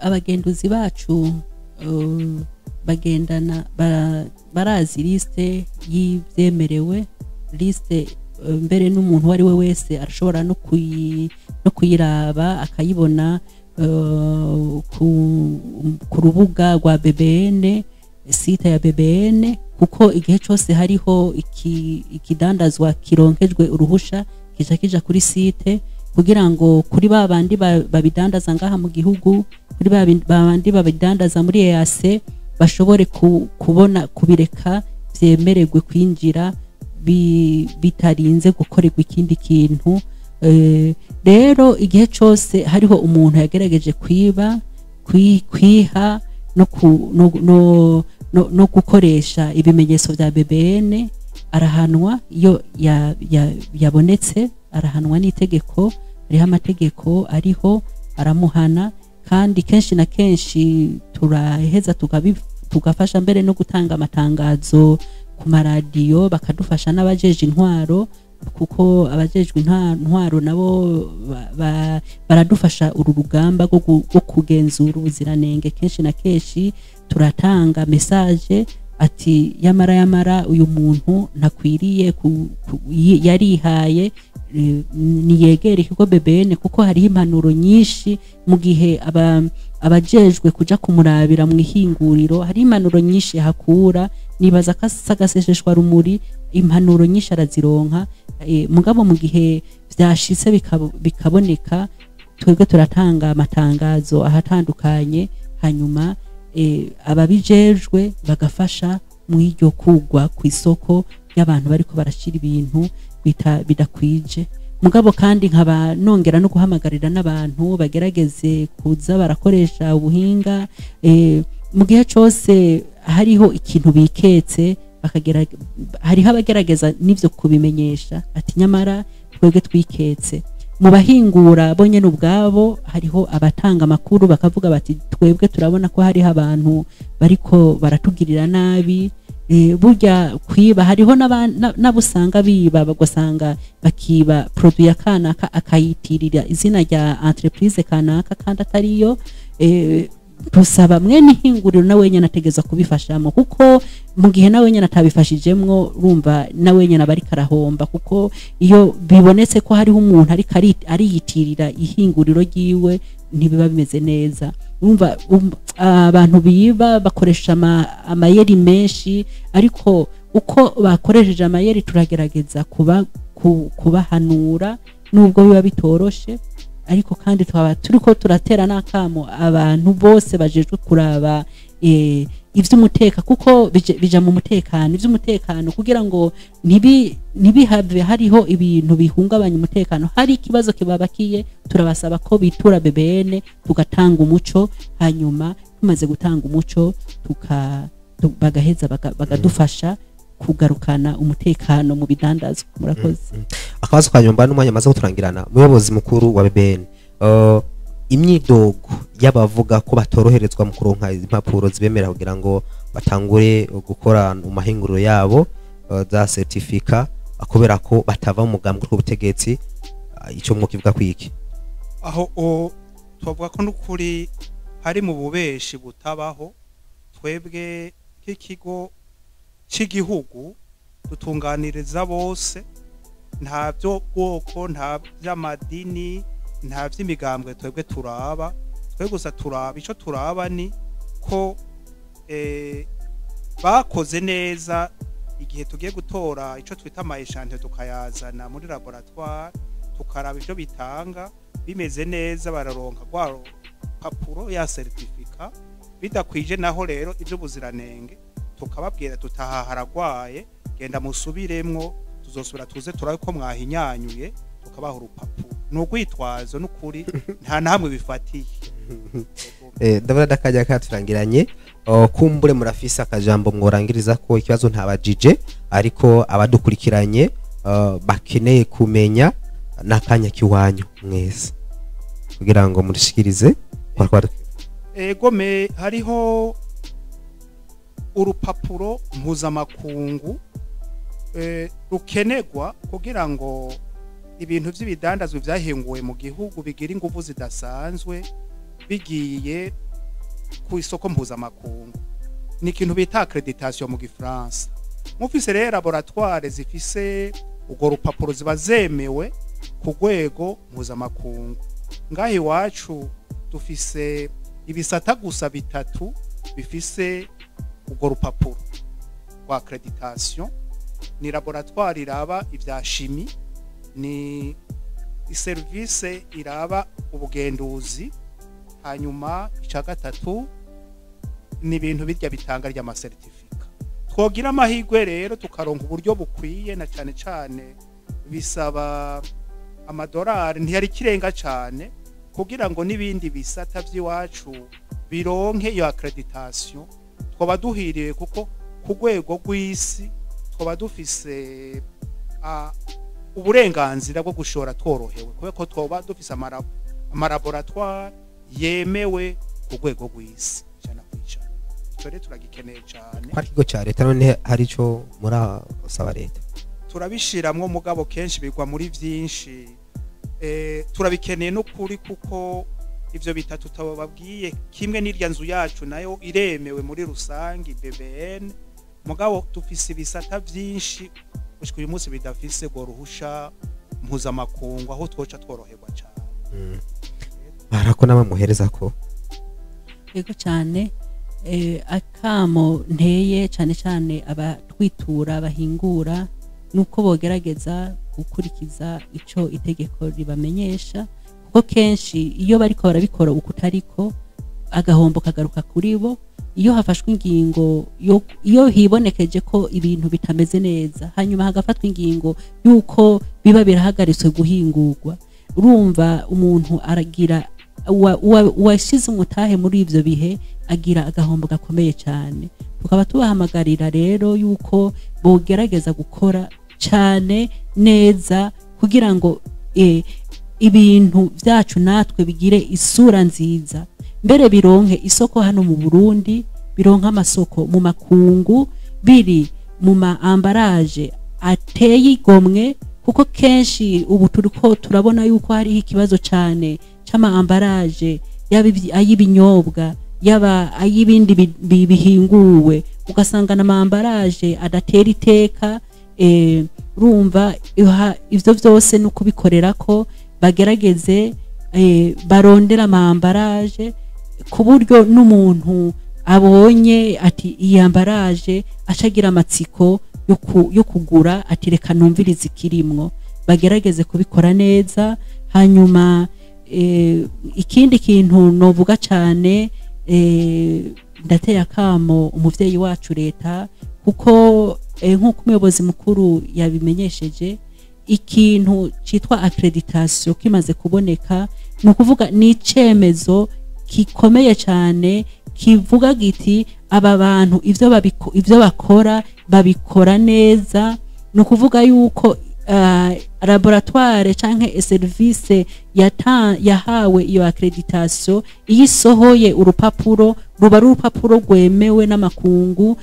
Abagenduzi bacu bagendana barazi liste y'ivyemerewe, liste mbere n'umuntu wari we wese arashobora no kuyiraba akayibona ku rubuga rwa BBN, site ya BBN, kuko igihe cyose hariho ikidandazwa kironkejwe uruhusha kija kuri site kugira ngo kuri babandi babidandaza ngaha mu gihugu, kuri babandi babidandaza muri EAC bashobore kubona kubireka vyemererwe kwinjira bitarinze gukorerwa ikindi kintu. Rero igihe cyose hariho umuntu yagerageje kwiha no gukoresha ibimenyetso bya BBN arahanwa. Iyo yabonetse arahanwa n'itegeko, hariho amategeko ariho aramuhana, kandi kenshi na kenshi turaheza tugafasha mbere no gutanga amatangazo ku maradiyo, bakadufasha n'abajeje intwaro kuko abajejwe ntwaro nabo baradufasha uru rugamba rwo kugenzura ubuziranenge. Kenshi na kenshi turatanga message ati yamara uyu muntu ntakwiriye yarihaye niyegere ikigo BBN, kuko hari impanuro nyinshi mu gihe abajejwe kuja kumurabira mu ihinguriro, hari impanuro nyinshi hakura. Nibaza kasagasesheshwa rumuri, impanuro nyinshi arazironka. Mugabo mu gihe vyashitse bikaboneka, twebwe turatanga amatangazo ahatandukanye, hanyuma ababijejwe bagafasha mu iryo kugwa ku isoko y'abantu bariko barashira ibintu bidakwije. Mugabo kandi nkaba nongera no guhamagarira n'abantu bagerageze kuza barakoresha ubuhinga, mu gihe cyose hariho ikintu biketse hariho abagerageza n'ivyo kubimenyesha ati nyamara twebwe twiketse. Mu bahingura bonye n'ubwabo hariho abatanga makuru bakavuga bati twebwe turabona ko hariho abantu bariko baratugirira nabi. Burya kwiba hariho n'abusanga biba bagasanga bakiba produit ya kanaka akayitirira izina rya entreprise kanaka kandi atariyo. Tusaba mwene ihinguriro nawe nyene ategeza kubifashamo, kuko mu gihe nawe nyene atabifashijemwo urumva nawe nyene bari karahomba, kuko iyo bibonetse ko hariho umuntu ari yitirira ihinguriro ryiwe ntibiba bimeze neza. Urumva abantu biba bakoresha amayeri menshi, ariko uko bakoresheje amayeri turagerageza kubahanura nubwo biba bitoroshe, ariko kandi twaba turiko turatera nakamo abantu bose bajejwe kuraba ivy'umuteka, kuko bija mu mutekano, ivy'umutekano kugira ngo ntibihave hariho ibintu bihungabanya umutekano. Hari ikibazo kibabakiye, turabasaba ko bitura BBN tugatanga umuco, hanyuma tumaze gutanga umuco bagaheza bagadufasha kugarukana umutekano mu bidandazwa. Murakoze. Akabazo kanyomba n'umwanya maze kuturangirana, umuyobozi mukuru wa BBN, imyidogo y'abavuga ko batoroherezwa mu kuronka impapuro zibemera kugira ngo batangure gukora mu mahinguriro yabo za certificat, akobera ko batava mu mugambwe w'ubutegetsi, ico mwokivuga kwiki? Aho twavuga ko n'ukuri hari mu bubeshi butabaho. Twebwe k'ikigo cy'igihugu dutunganiriza bose, nta byo bwoko, nta by'amadini, nta by'imigambwe twebwe turaba. Twe gusa turaba ico turaba ni ko bakoze neza igihe tugiye gutora ico twita amayeshante, tukayazana muri laboratoire tukaraba ivyo bitanga bimeze neza, bararonka gwaro papuro ya certificat. Bidakwije naho rero ivyo buziranenge tukababwira tutaha haragwaye, genda musubiremwo, tuzosubira tuze turabe ko mwahinyanyuye, tukabaha urupapuro. N'ugwitwazo n'ukuri nta namwe bifatiye. Ndabona dakajya katurangiranye, kumbure murafisa akajambo mworangiriza ko ikibazo ntabajije, ariko abadukurikiranye bakeneye kumenya nakanya kiwanyu mwese kugira ngo murishikirize. Egome hariho urupapuro mpuzamakungu rukenegwa kugira ngo ibintu by'ibidandazwa byahinguwe mu gihugu bigira ingufu zidasanzwe bigiye ku isoko mpuzamakungu. Ni ikintu bita accreditation mu Gifaransa. Mufise rero laboratoire zifise urwo rupapuro ziba zemewe ku rwego mpuzamakungu. Ngaho iwacu dufise ibisata gusa bitatu bifise urwo rupapuro rwa accreditation. Ni laboratoire iraba ivya chimie, ni service iraba ubugenduzi, hanyuma ica gatatu ni ibintu birya bitanga ry'ama certificate. Twogira amahirwe rero tukaronka uburyo bukwiye, na cane cane bisaba amadolari ntiyari kirenga cane kugira ngo nibindi bisata by'iwacu bironke iyo accreditation. Twoba duhiriye kuko ku rwego rw'isi twoba dufise uburenganzira bwo gushora tworohewe, kubera ko twoba dufise amalaboratoire yemewe ku rwego rw'isi cyane kwicara. Tore turagikeneye cyane. Kwa kigo cha leta none hari cyo muri asaba leta. turabishiramwo mugabo kenshi bigwa muri vyinshi turabikeneye no kuri kuko ivyo bitatu tababwiye kimwe n'irya nzu yacu nayo iremewe muri rusangi BBN mugabo tufise ibisata vyinshi gushika uyu munsi bidafise go ruhusha mpuzamakungu aho twoca tworoherwa cyane barako nabamuhereza ko yego cyane akamo nteye cyane cyane abatwitura abahingura nuko bogerageza gukurikiza ico itegeko ribamenyesha kuko kenshi iyo bariko barabikora ukutariko agahombo kagaruka kuri bo iyo hafashwe ingingo iyo hibonekeje ko ibintu bitameze neza hanyuma hagafatwa ingingo yuko biba birahagaritswe guhingurwa urumva umuntu aragira washize umutahe muri ivyo bihe agira agahombo gakomeye cyane tukaba tubahamagarira rero yuko bogerageza gukora cyane neza kugira ngo ibintu byacu natwe bigire isura nziza mbere bironke isoko hano mu Burundi bironka amasoko mu makungu biri mu maambaraje ateye igomwe kuko kenshi ubu turiko turabona yuko hari ikibazo cyane c'amaambaraje ay'ibinyobwa yaba ay'ibindi bihinguwe ugasanga na maambaraje adatera iteka rumva ivyo vyose no kubikorera ko bagerageze barondera amaambaraje ku buryo n'umuntu abonye ati iyambaraje acagira amatsiko yo kugura ati reka numvirize ikirimwo bagerageze kubikora neza hanyuma ikindi kintu novuga cyane ndateye akamo umuvyeyi wacu leta kuko nk'uko umuyobozi mukuru yabimenyesheje ikintu citwa accreditation kimaze kuboneka no kuvuga ni icemezo kikomeye cyane kivuga giti aba bantu ivyo bakora babikora neza no kuvuga yuko laboratoire canke service yahawe iyo accreditation iyisohoye urupapuro ruba urupapuro rwemewe n'amakungu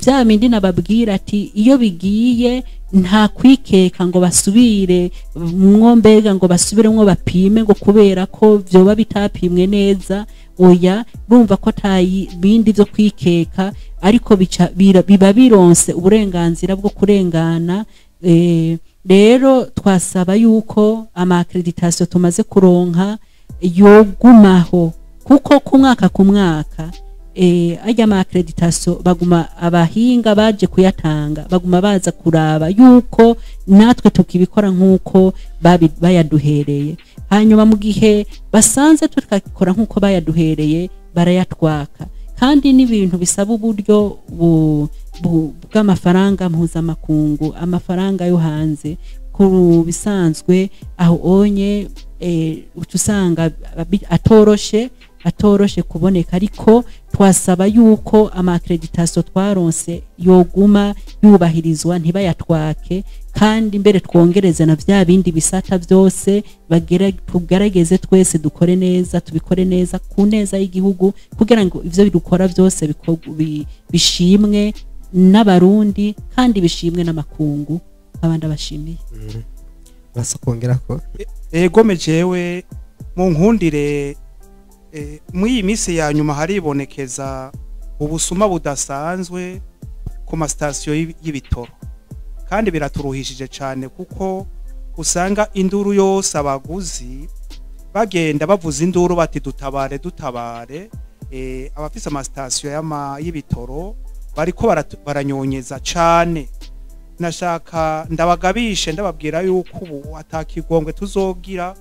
vya bindi nababwira ati iyo bigiye nta kwikeka ngo basubire mbega ngo basubiremwo bapime ngo kubera ko vyoba bitapimwe neza oya bumva ko tayi bindi byo kwikeka ariko biba bironse uburenganzira bwo kurengana rero twasaba yuko ama accreditation tumaze kuronka yogumaho kuko ku mwaka ajya ama accreditation baguma abahinga baje kuyatanga baguma baza kuraba yuko natwe tukibikora nkuko bayaduhereye hanyuma mu gihe basanze tukakora nkuko bayaduhereye barayatwaka kandi n'ibintu bisaba uburyo bw'amafaranga mpuzamakungu amafaranga yo hanze ku bisanzwe aho onye utusanga atoroshe kuboneka ariko twasaba yuko ama accreditation twaronse yoguma yubahirizwa ntibayatwake kandi mbere twongereze na vya bindi bisata byose tugerageze twese dukore neza tubikore neza ku neza y'igihugu kugira ngo ivyo bidukora byose bishimwe n'abarundi kandi bishimwe n'amakungu abandi bashimiye basokongera ko egome jewe mu nkundire mu iyi minsi ya nyuma haribonekeza ubusuma budasanzwe ku masitasiyo y'ibitoro kandi biraturuhishije cyane kuko usanga induru yose abaguzi bagenda bavuza induru bati dutabare abafise amasitasiyo y'ibitoro bariko baranyonyeza cyane nashaka ndabagabishe ndababwira yuko ubu atakigongwe tuzogira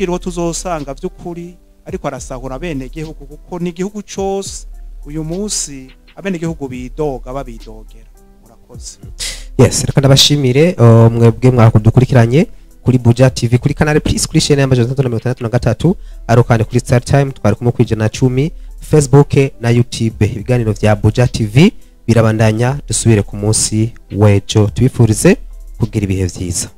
uwo tuzosanga by'ukuri ariko arasahura bene gihugu kuko ni igihugu cyose uyu munsi abene gihugu bidoga babidogera murakoze yes reka ndabashimire mwebwe mwakudukurikiranye kuri Buja TV kuri Canal Plus kuri chaîne ya 363 arokane kuri Star Time twari kumwe kwijana 10 Facebook na YouTube ibiganiro vya Buja TV birabandanya dusubire ku munsi wejo tubifurize kugira ibihe vyiza